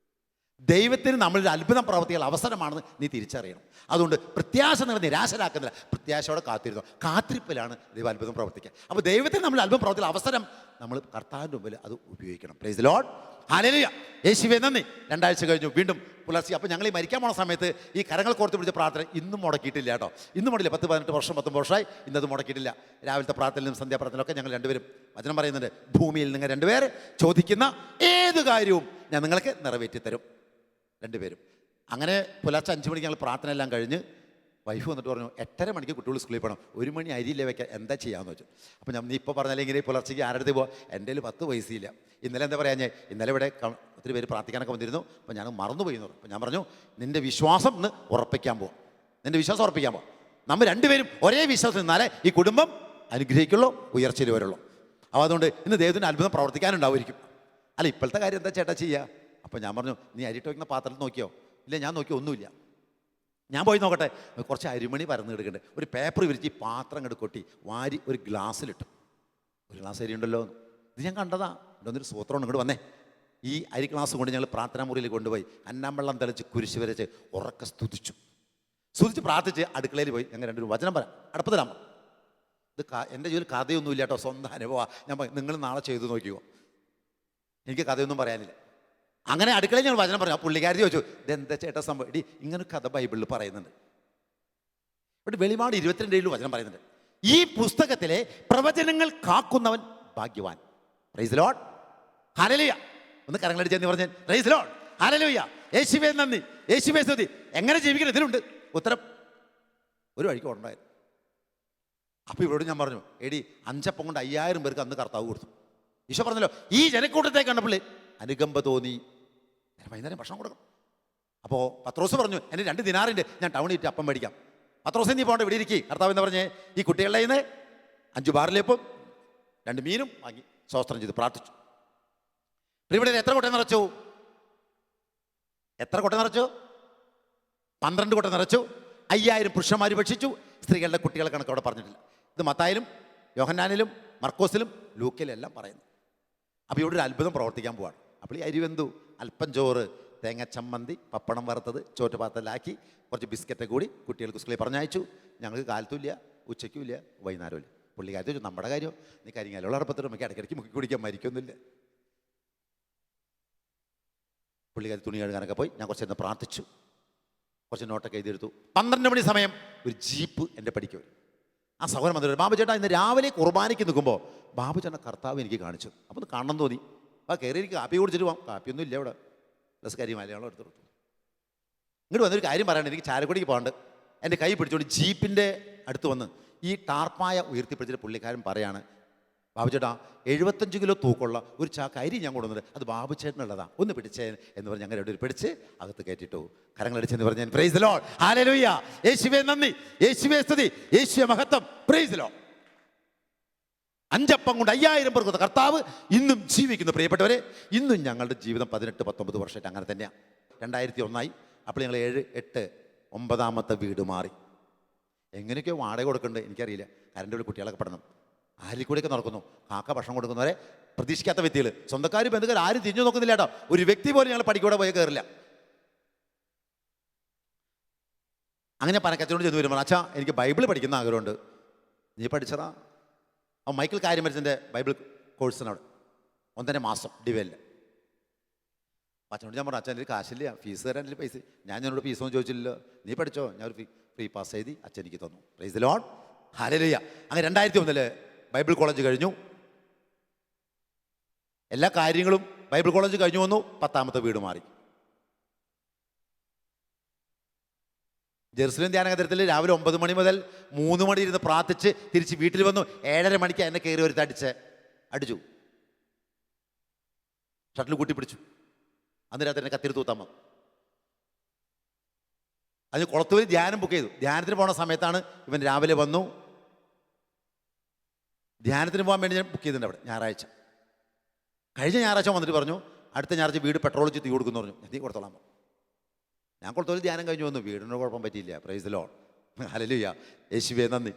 ദൈവത്തിന് നമ്മളൊരു അത്ഭുതം പ്രവർത്തികൾ അവസരമാണെന്ന് നീ തിരിച്ചറിയണം. അതുകൊണ്ട് പ്രത്യാശ നിങ്ങൾ നിരാശരാക്കുന്നില്ല, പ്രത്യാശയോടെ കാത്തിരുന്നു. കാത്തിരിപ്പിലാണ് ദൈവം അത്ഭുതം പ്രവർത്തിക്കുക. അപ്പോൾ ദൈവത്തിന് നമ്മൾ അത്ഭുതം പ്രവർത്തിക്കുന്ന അവസരം നമ്മൾ കർത്താവിൻ്റെ മുമ്പിൽ അത് ഉപയോഗിക്കണം. പ്രൈസ് ദി ലോർഡ്, ഹല്ലേലൂയ, യേശുവേ നന്ദി. 2 ആഴ്ച കഴിഞ്ഞു, വീണ്ടും പുലർച്ചെ. അപ്പോൾ ഞങ്ങൾ ഈ മരിക്കാൻ പോണ സമയത്ത് ഈ കരങ്ങൾ കോർത്ത് പിടിച്ച പ്രാർത്ഥന ഇന്നും മുടക്കിയിട്ടില്ല കേട്ടോ. ഇന്നും മുടക്കില്ല. 10-18 വർഷം 19 വർഷമായി ഇന്നത് മുടക്കിയിട്ടില്ല. രാവിലത്തെ പ്രാർത്ഥനയിലും സന്ധ്യാപ്രാർത്ഥനയിലൊക്കെ ഞങ്ങൾ 2 പേരും വചനം പറയുന്നുണ്ട്, ഭൂമിയിൽ നിങ്ങൾ 2 പേർ ചോദിക്കുന്ന ഏത് കാര്യവും ഞാൻ നിങ്ങൾക്ക് നിറവേറ്റി തരും. 2 പേരും. അങ്ങനെ പുലർച്ചെ 5 മണിക്ക് ഞങ്ങൾ പ്രാർത്ഥന എല്ലാം കഴിഞ്ഞ് വൈഫ് വന്നിട്ട് പറഞ്ഞു, 8:30 മണിക്ക് കുട്ടികൾ സ്കൂളിൽ പോകണം, 1 മണി അരിയില്ലേ വെക്കാൻ, എന്താ ചെയ്യാമെന്ന് വെച്ചു. അപ്പോൾ നീ ഇപ്പോൾ പറഞ്ഞാൽ ഇങ്ങനെ പുലർച്ചയ്ക്ക് ആരുടെ അടുത്ത് പോകാം, എൻ്റെ കയ്യിൽ 10 പൈസയില്ല. ഇന്നലെ എന്താ പറയാ, ഞാൻ ഇന്നലെ ഇവിടെ ഒത്തിരി പേര് പ്രാർത്ഥിക്കാനൊക്കെ വന്നിരുന്നു. അപ്പോൾ ഞാൻ മറന്നുപോയി എന്ന് പറഞ്ഞു. അപ്പോൾ ഞാൻ പറഞ്ഞു, നിൻ്റെ വിശ്വാസം ഇന്ന് ഉറപ്പിക്കാൻ പോവാം, നിൻ്റെ വിശ്വാസം ഉറപ്പിക്കാൻ പോവാം. നമ്മൾ 2 പേരും ഒരേ വിശ്വാസം നിന്നാലേ ഈ കുടുംബം അനുഗ്രഹിക്കുള്ളൂ, ഉയർച്ചയിൽ വരുള്ളൂ. അപ്പോൾ അതുകൊണ്ട് ഇന്ന് ദൈവത്തിൻ്റെ അത്ഭുതം പ്രവർത്തിക്കാനുണ്ടാവുമായിരിക്കും. അല്ല, ഇപ്പോഴത്തെ കാര്യം എന്താ ചേട്ടാ ചെയ്യുക? അപ്പോൾ ഞാൻ പറഞ്ഞു, നീ അരിട്ട് വയ്ക്കുന്ന പാത്രത്തിൽ നോക്കിയോ? ഇല്ല, ഞാൻ നോക്കിയോ, ഒന്നുമില്ല. ഞാൻ പോയി നോക്കട്ടെ. കുറച്ച് അരിമണി പരന്ന് എടുക്കണ്ടേ, ഒരു പേപ്പർ വിരിച്ച് ഈ പാത്രം അങ്ങോട്ട് കൊട്ടി വാരി ഒരു ഗ്ലാസ്സിലിട്ടു. 1 ഗ്ലാസ് അരി ഉണ്ടല്ലോ, ഇത് ഞാൻ കണ്ടതാ. ഇതൊന്നൊരു സൂത്രം ഇങ്ങോട്ട് വന്നേ. ഈ അരി ഗ്ലാസ് കൊണ്ട് ഞങ്ങൾ പ്രാർത്ഥനാ മുറിയിൽ കൊണ്ടുപോയി അന്നാമ്പള്ളം തെളിച്ച് കുരിശ് വരച്ച് ഉറക്കെ സ്തുതിച്ച് പ്രാർത്ഥിച്ച് അടുക്കളയിൽ പോയി ഞങ്ങൾ 2 വചനം പറയാം, അടുപ്പത്തിലാകുമ്പോൾ. ഇത് എൻ്റെ ജോലി കഥയൊന്നുമില്ല കേട്ടോ, സ്വന്തം അനുഭവമാണ്. ഞാൻ നിങ്ങൾ നാളെ ചെയ്തു നോക്കിയോ, എനിക്ക് കഥയൊന്നും പറയാനില്ല. അങ്ങനെ അടുക്കളയിൽ ഞങ്ങൾ വചനം പറഞ്ഞു. ആ പുള്ളിക്കാരി ചോദിച്ചു, ഇതെന്താ ചേട്ടാ സംഭവം? ഇടി ഇങ്ങനെ കഥ ബൈബിളിൽ പറയുന്നുണ്ട്. ഇവിടെ വെളിപാട് 22 വചനം പറയുന്നുണ്ട്, ഈ പുസ്തകത്തിലെ പ്രവചനങ്ങൾ കാക്കുന്നവൻ ഭാഗ്യവാൻ. Price the lord, hallelujah. ഒന്ന് കരങ്ങളടിച്ചെന്ന് പറഞ്ഞാൽ പ്രൈസ് ദി ലോർഡ്, ഹല്ലേലൂയ, യേശുവേ നന്ദി, യേശുവേ സ്തുതി. എങ്ങനെ ജീവിക്കണം ഇതിലുണ്ട് ഉത്തരം. ഒരു വഴിക്ക് ഉണ്ടായിരുന്നു. അപ്പോൾ ഇവരോട് ഞാൻ പറഞ്ഞു, എടി 5 അപ്പം കൊണ്ട് 5000 പേർക്ക് അന്ന് കർത്താവ് കൊടുത്തു. ഈശോ പറഞ്ഞല്ലോ, ഈ ജനക്കൂട്ടത്തെ കണ്ടപ്പോൾ അനുകമ്പ തോന്നി, വൈകുന്നേരം ഭക്ഷണം കൊടുക്കണം. അപ്പോൾ പത്രോസ് പറഞ്ഞു, എൻ്റെ 2 ദിനാറുണ്ട്, ഞാൻ ടൗണിൽ ഇട്ട് അപ്പം മേടിക്കാം. പത്രോസ് നീ പോകണ്ട, ഇവിടെ ഇരിക്കും. കർത്താവ് എന്ന് പറഞ്ഞ് ഈ കുട്ടികളുടെ നിന്ന് 5 ബാറിലേപ്പും 2 മീനും വാങ്ങി സ്തോത്രം ചെയ്ത് പ്രാർത്ഥിച്ചു. ഇവിടെ എത്ര കൊട്ട നിറച്ചു? 12 കൊട്ട നിറച്ചു. 5000 പുരുഷന്മാർ ഭക്ഷിച്ചു. സ്ത്രീകളുടെ കുട്ടികളെ കണക്ക് അവിടെ പറഞ്ഞിട്ടില്ല. ഇത് മത്തായിലും യോഹന്നാനിലും മർക്കോസിലും ലൂക്കയിലും എല്ലാം പറയുന്നു. അപ്പോൾ ഇവിടെ ഒരു അത്ഭുതം പ്രവർത്തിക്കാൻ പോവാണ്. അപ്പോൾ ഈ അരിവെന്തു, അല്പം ചോറ്, തേങ്ങ ചമ്മന്തി, പപ്പടം വറുത്തത് ചോറ്റുപാത്രത്തിലാക്കി കുറച്ച് ബിസ്ക്കറ്റ് കൂടി കുട്ടികൾക്ക് സ്കൂളിൽ പറഞ്ഞയച്ചു. ഞങ്ങൾക്ക് കാലത്തുമില്ല, ഉച്ചയ്ക്കും ഇല്ല, വൈകുന്നേരവും ഇല്ല. പുള്ളിക്കാരത്ത് ചോദിച്ചു, നമ്മുടെ കാര്യം നീ കരിങ്ങാലുള്ള അടപ്പത്തിട്ട് നമുക്ക് ഇടയ്ക്കിടയ്ക്ക് മുക്കി കുടിക്കാൻ മരിക്കൊന്നുമില്ല. പുള്ളിക്കാരി തുണി കഴുകാനൊക്കെ പോയി. ഞാൻ കുറച്ച് നേരം പ്രാർത്ഥിച്ചു, കുറച്ച് നോട്ടൊക്കെ എഴുതിയെടുത്തു. 12 മണി സമയം ഒരു ജീപ്പ് എൻ്റെ പടിക്ക് വരും. ആ സഹോദരൻ വന്നിട്ട്, ബാബു ചേട്ടാ ഇന്ന് രാവിലെ കുർബാനയ്ക്ക് നിൽക്കുമ്പോൾ ബാബു ചേട്ടൻ കർത്താവ് എനിക്ക് കാണിച്ചു, അപ്പോൾ ഒന്ന് കാണണം തോന്നി. ആ കയറി എനിക്ക് കാപ്പി കുടിച്ചിട്ട് പോകാം. കാപ്പിയൊന്നും ഇല്ല ഇവിടെ, പ്ലസ് കാര്യം മലയാളം എടുത്തു. ഇങ്ങോട്ട് വന്നൊരു കാര്യം പറയണം, എനിക്ക് ചാലക്കുടിക്ക് പോകണ്ട്. എൻ്റെ കൈ പിടിച്ചുകൊണ്ട് ജീപ്പിൻ്റെ അടുത്ത് വന്ന് ഈ ടാർപ്പായ ഉയർത്തിപ്പിടിച്ചിട്ട് പുള്ളിക്കാരൻ പറയാണ്, ബാബു ചേട്ടാ 75 കിലോ തൂക്കമുള്ള ഒരു ചാക്ക് അരി ഞാൻ കൊണ്ടുവന്നിട്ട് അത് ബാബു ചേട്ടനുള്ളതാണ്, ഒന്ന് പിടിച്ചേ എന്ന് പറഞ്ഞ് ഞങ്ങൾ രണ്ടുപേരും പിടിച്ച് അകത്ത് കയറ്റിട്ടു. കരങ്ങളടിച്ചെന്ന് പറഞ്ഞ് ഞാൻ പ്രൈസ് ദി ലോർഡ്, ഹല്ലേലൂയ, യേശുവേ നന്ദി, യേശുവേ സ്തുതി, യേശുവേ മഹത്വം, പ്രൈസ് ദി ലോർഡ്. 5 അപ്പം കൊണ്ട് 5000 പേർക്ക് കൊടുത്ത കർത്താവ് ഇന്നും ജീവിക്കുന്നു. പ്രിയപ്പെട്ടവരെ, ഇന്നും ഞങ്ങളുടെ ജീവിതം 18-19 വർഷമായിട്ട് അങ്ങനെ തന്നെയാണ്. 2001 അപ്പോൾ ഞങ്ങൾ 7, 8, 9ാമത്തെ വീട് മാറി. എങ്ങനെയൊക്കെയോ വാടക കൊടുക്കുന്നുണ്ട് എനിക്കറിയില്ല. കരണ്ട് ബില്ല് കുട്ടികളൊക്കെ പഠനം ആരിൽ കൂടെയൊക്കെ നടക്കുന്നു. കാക്ക ഭക്ഷണം കൊടുക്കുന്നവരെ പ്രതീക്ഷിക്കാത്ത വ്യക്തികൾ, സ്വന്തക്കാർ ബന്ധുക്കാർ ആരും തിരിഞ്ഞു നോക്കുന്നില്ല കേട്ടോ. ഒരു വ്യക്തി പോലും ഞങ്ങൾ പടിക്കൂടെ പോയി കയറില്ല. അങ്ങനെ പനക്കച്ചോട് ചെന്ന് വരുമ്പോൾ, അച്ഛാ എനിക്ക് ബൈബിൾ പഠിക്കുന്ന ആഗ്രഹമുണ്ട്. നീ പഠിച്ചതാ? ആ മൈക്കിൾ കാര്യമരിച്ചൻ്റെ ബൈബിൾ കോഴ്സിന് അവിടെ 1.5 മാസം ഡിവൈലിൽ. അച്ഛനോട് ഞാൻ പറഞ്ഞു, അച്ഛൻ എൻ്റെ കാശില്ല, ഫീസ് തരാൻ എൻ്റെ പൈസ. ഞാനോട് ഫീസൊന്നും ചോദിച്ചില്ലല്ലോ, നീ പഠിച്ചോ. ഞാൻ ഒരു ഫ്രീ പാസ് എഴുതി അച്ഛൻ എനിക്ക് തന്നു. Praise the lord, hallelujah. അങ്ങനെ 2001 ബൈബിൾ കോളേജ് കഴിഞ്ഞു. എല്ലാ കാര്യങ്ങളും ബൈബിൾ കോളേജ് കഴിഞ്ഞു വന്നു. 10ാമത്തെ വീട് മാറി. ജെറുസലേം ധ്യാന കേന്ദ്രത്തിൽ രാവിലെ 9 മണി മുതൽ 3 മണി ഇരുന്ന് പ്രാർത്ഥിച്ച് തിരിച്ച് വീട്ടിൽ വന്നു. 7:30 മണിക്ക് എന്നെ കയറി ഒരു അടിച്ചു, ഷട്ടിൽ കൂട്ടി പിടിച്ചു. അന്ന് രാത്രി എന്നെ കത്തിരി തൂത്താൻ വന്നു. അതിന് കുളത്തൂർ ധ്യാനം ബുക്ക് ചെയ്തു. ധ്യാനത്തിന് പോണ സമയത്താണ് ഇവൻ രാവിലെ വന്നു. ധ്യാനത്തിന് പോകാൻ വേണ്ടി ഞാൻ ബുക്ക് ചെയ്തിട്ടുണ്ട് അവിടെ. ഞായറാഴ്ച കഴിഞ്ഞ ഞായറാഴ്ച വന്നിട്ട് പറഞ്ഞു, അടുത്ത ഞായറാഴ്ച വീട് പെട്രോൾ വെച്ച് തീ കൊടുക്കുന്നു പറഞ്ഞു. തീ കൊടുത്തോളാം. ഞാൻ കുളത്തൂർ ധ്യാനം കഴിഞ്ഞു വന്നു. വീടിന് കുഴപ്പം പറ്റിയില്ല. പ്രൈസ് ദി ലോർഡ്, ഹല്ലേലൂയ, യേശുവേ നന്ദി.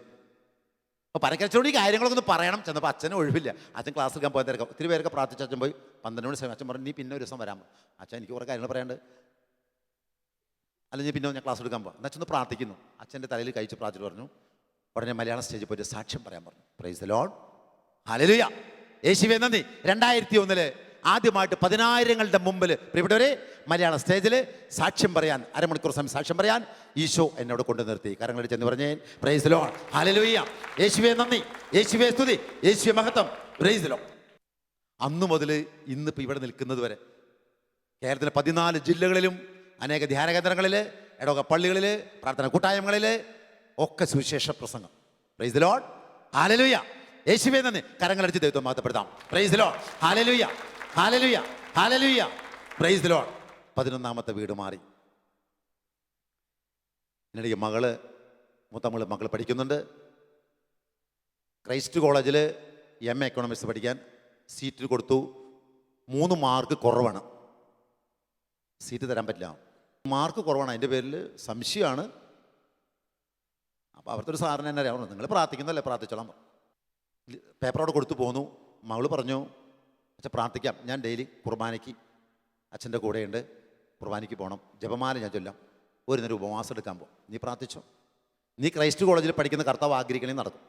അപ്പോൾ പനക്കരച്ചോട് ഈ കാര്യങ്ങളൊക്കെ ഒന്ന് പറയണം. ചെന്നപ്പോൾ അച്ഛനും ഒഴിവില്ല. അച്ഛൻ ക്ലാസ് എടുക്കാൻ പോയ തിരക്കാം. ഒത്തിരി പേരൊക്കെ പ്രാർത്ഥിച്ച് അച്ഛൻ പോയി. 12 മണി സമയം അച്ഛൻ പറഞ്ഞു, നീ പിന്നെ ഒരു ദിവസം വരാം. അച്ഛൻ എനിക്ക് കുറേ കാര്യങ്ങൾ പറയാണ്ട്, അല്ലെങ്കിൽ പിന്നെ ഞാൻ ക്ലാസ് എടുക്കാൻ പോകാം. എന്നാൽ അച്ഛൻ പ്രാർത്ഥിക്കുന്നു. അച്ഛൻ്റെ തലയിൽ കഴിച്ച് പ്രാർത്ഥിച്ച് പറഞ്ഞു. ഉടനെ മലയാളം സ്റ്റേജിൽ പോയിട്ട് സാക്ഷ്യം പറയാൻ പറഞ്ഞു. പ്രൈസ് ദി ലോർഡ്, ഹല്ലേലൂയ, യേശുവേ നന്ദി. 2001 ആദ്യമായിട്ട് 10,000ങ്ങളുടെ മുമ്പിൽ പ്രിയപ്പെട്ടവരെ മലയാള സ്റ്റേജിൽ സാക്ഷ്യം പറയാൻ, അരമണിക്കൂർ സമയം സാക്ഷ്യം പറയാൻ ഈശോ എന്നോട് കൊണ്ടു നിർത്തി. കരങ്ങളിൽ ചെന്ന് പറഞ്ഞേ, പ്രൈസ് ദി ലോർഡ്, ഹല്ലേലൂയ, യേശുവേ നന്ദി, യേശുവേ സ്തുതി, യേശുവേ മഹത്വം, പ്രൈസ് ദി ലോർഡ്. അന്നു മുതൽ ഇന്നിപ്പോൾ ഇവിടെ നിൽക്കുന്നത് വരെ കേരളത്തിലെ 14 ജില്ലകളിലും അനേക ധ്യാന കേന്ദ്രങ്ങളിൽ, ഇടവക പള്ളികളിൽ, പ്രാർത്ഥന കൂട്ടായ്മകളിൽ ഒക്കെ സുവിശേഷ പ്രസംഗം. പ്രൈസ് ദി ലോർഡ്, ഹല്ലേലൂയ, യേശുവേ നന്ദി. കരങ്ങളടിച്ച് ദൈവത്തെ മഹത്വപ്പെടുത്താം. Praise the lord, hallelujah, hallelujah, hallelujah, praise the lord. 11ാമത്തെ വീട് മാറി. എന്നിടയ്ക്ക് മകൾ പഠിക്കുന്നുണ്ട്. ക്രൈസ്റ്റ് കോളേജിൽ MA എക്കണോമിക്സ് പഠിക്കാൻ സീറ്റ് കൊടുത്തു. 3 മാർക്ക് കുറവാണ്, സീറ്റ് തരാൻ പറ്റില്ല. മാർക്ക് കുറവാണ്, അതിൻ്റെ പേരിൽ സംശയമാണ്. അപ്പോൾ അവിടുത്തെ ഒരു സാറിന് തന്നെ അറിയാമോ, നിങ്ങൾ പ്രാർത്ഥിക്കുന്നല്ലേ, പ്രാർത്ഥിച്ചോളാം. പേപ്പർ അവിടെ കൊടുത്തു പോന്നു. മകൾ പറഞ്ഞു, അച്ഛൻ പ്രാർത്ഥിക്കാം, ഞാൻ ഡെയിലി കുർബാനയ്ക്ക് അച്ഛൻ്റെ കൂടെയുണ്ട്, കുർബാനയ്ക്ക് പോകണം, ജപമാല ഞാൻ ചൊല്ലാം, ഒരു നേരം ഉപവാസം എടുക്കാൻ പോകും, നീ പ്രാർത്ഥിച്ചോ, നീ ക്രൈസ്റ്റ് കോളേജിൽ പഠിക്കുന്ന കർത്താവ് ആഗ്രഹിക്കണേ നടക്കും.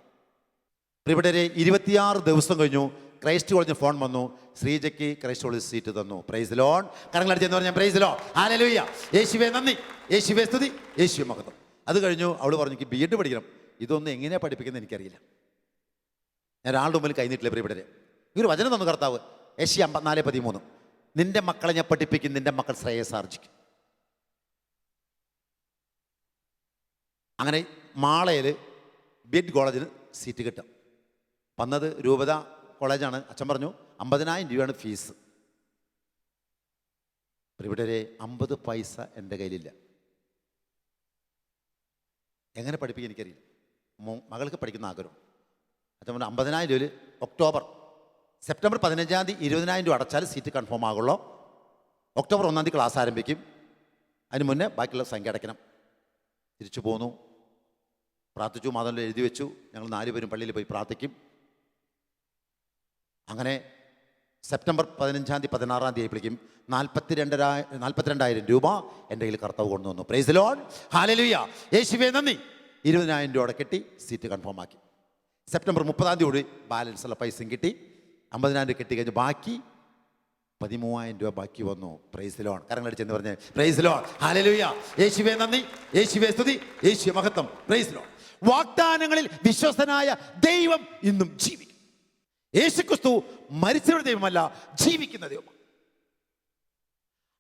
പ്രിയപ്പെട്ടവരെ, 26 ദിവസം കഴിഞ്ഞു. ക്രൈസ്റ്റ് കോളേജിന് ഫോൺ വന്നു, ശ്രീജയ്ക്ക് ക്രൈസ്റ്റ് കോളേജ് സീറ്റ് തന്നു. Praise the lord. കരങ്ങളടിച്ചെന്ന് പറഞ്ഞാൽ പ്രൈസ് ദി ലോർഡ്, ഹല്ലേലൂയ, യേശുവേ നന്ദി, യേശുവേ സ്തുതി, യേശുവേ മഹത്വം. അത് കഴിഞ്ഞു അവൾ പറഞ്ഞു, എനിക്ക് B.Ed പഠിക്കണം. ഇതൊന്നും എങ്ങനെയാണ് പഠിപ്പിക്കുന്നത് എനിക്കറിയില്ല. ഞാൻ ഒരാളുടെ മുമ്പിൽ കൈനീട്ടില്ല. പ്രിയപ്പെട്ടവരെ, ഈ ഒരു വചനം തന്നു കർത്താവ്. യെശയ്യാ 54:13, നിന്റെ മക്കളെ ഞാൻ പഠിപ്പിക്കും, നിന്റെ മക്കൾ ശ്രേയസാർജിക്കും. അങ്ങനെ മാളയിൽ B.Ed കോളേജിന് സീറ്റ് കിട്ടും. വന്നത് രൂപത കോളേജാണ്. അച്ഛൻ പറഞ്ഞു 50,000 രൂപയാണ് ഫീസ്. ഇവിടെ 50 പൈസ എൻ്റെ കയ്യിലില്ല. എങ്ങനെ പഠിപ്പിക്കാൻ എനിക്കറിയില്ല. മകൾക്ക് പഠിക്കുന്ന ആഗ്രഹം. അച്ഛൻ 50,000 രൂപ സെപ്റ്റംബർ 15-ാം തീയതി 20,000 രൂപ അടച്ചാൽ സീറ്റ് കൺഫേം ആകുള്ളൂ. ഒക്ടോബർ 1-ാം തീയതി ക്ലാസ് ആരംഭിക്കും. അതിന് മുന്നേ ബാക്കിയുള്ള സംഖ്യ അടയ്ക്കണം. തിരിച്ചു പോന്നു, പ്രാർത്ഥിച്ചു, മാതാവിൽ എഴുതി വെച്ചു. ഞങ്ങൾ 4 പേരും പള്ളിയിൽ പോയി പ്രാർത്ഥിക്കും. അങ്ങനെ സെപ്റ്റംബർ 15-ാം തീയതി 16-ാം തീയതി ആയപ്പോഴേക്കും 42,000 രൂപ എൻ്റെ കയ്യിൽ കർത്താവ് കൊണ്ടുവന്നു. പ്രൈസ് ദി ലോർഡ്, ഹല്ലേലൂയ, യേശുവേ നന്ദി. 20,000 രൂപ കിട്ടി, സീറ്റ് കൺഫേം ആക്കി. സെപ്റ്റംബർ 30-ാം തീയതി ബാലൻസ് ഉള്ള പൈസയും കിട്ടി. 50,000 രൂപ കിട്ടി കഴിഞ്ഞ് ബാക്കി 13,000 രൂപ ബാക്കി വന്നു. Price the lord. കരങ്ങളടിച്ചെന്ന് പറഞ്ഞ് പ്രൈസ് ദി ലോർഡ്, ഹല്ലേലൂയ, യേശുവേ നന്ദി, യേശുവേ സ്തുതി, യേശുവേ മഹത്വം. Price the Lord. വാഗ്ദാനങ്ങളിൽ വിശ്വസ്തനായ ദൈവം ഇന്നും ജീവിക്കും. യേശുക്രിസ്തു മരിച്ചവരുടെ ദൈവമല്ല, ജീവിക്കുന്ന ദൈവമാണ്.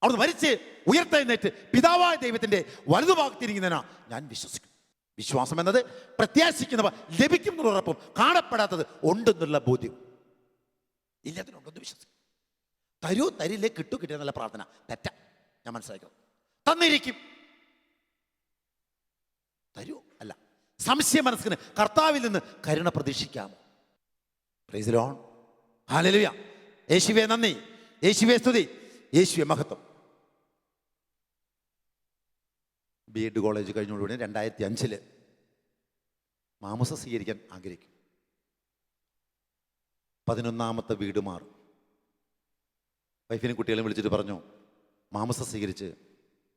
അവിടുന്ന് മരിച്ച് ഉയർത്തെഴുന്നേറ്റ് പിതാവായ ദൈവത്തിന്റെ വലതുഭാഗത്തിരിക്കുന്നതിനാണ് ഞാൻ വിശ്വസിക്കുന്നു. വിശ്വാസം എന്നത് പ്രത്യാശിക്കുന്നവ ലഭിക്കും എന്നുള്ള ഉറപ്പും കാണപ്പെടാത്തത് ഉണ്ടെന്നുള്ള ബോധ്യം. ഇല്ലാത്തതിനുണ്ടെന്ന് വിശ്വസിക്കും. തരൂ തരില്ലേ, കിട്ടു കിട്ടിയ നല്ല പ്രാർത്ഥന തെറ്റ. ഞാൻ മനസ്സിലാക്കണം. തന്നിരിക്കും, തരൂ അല്ല. സംശയ മനസ്സിന് കർത്താവിൽ നിന്ന് കരുണ പ്രതീക്ഷിക്കാമോ? പ്രൈസ് ദി ലോർഡ്, ഹല്ലേലൂയ, യേശുവേ നന്ദി, യേശുവേ സ്തുതി, യേശുവേ മഹത്വം. B.Ed കോളേജ് കഴിഞ്ഞോടുകൂടി 2005 മാമോദിസ സ്വീകരിക്കാൻ ആഗ്രഹിക്കും. 11ാമത്തെ വീട് മാറും. വൈഫിനും കുട്ടികളെയും വിളിച്ചിട്ട് പറഞ്ഞു, മാമോദിസ സ്വീകരിച്ച്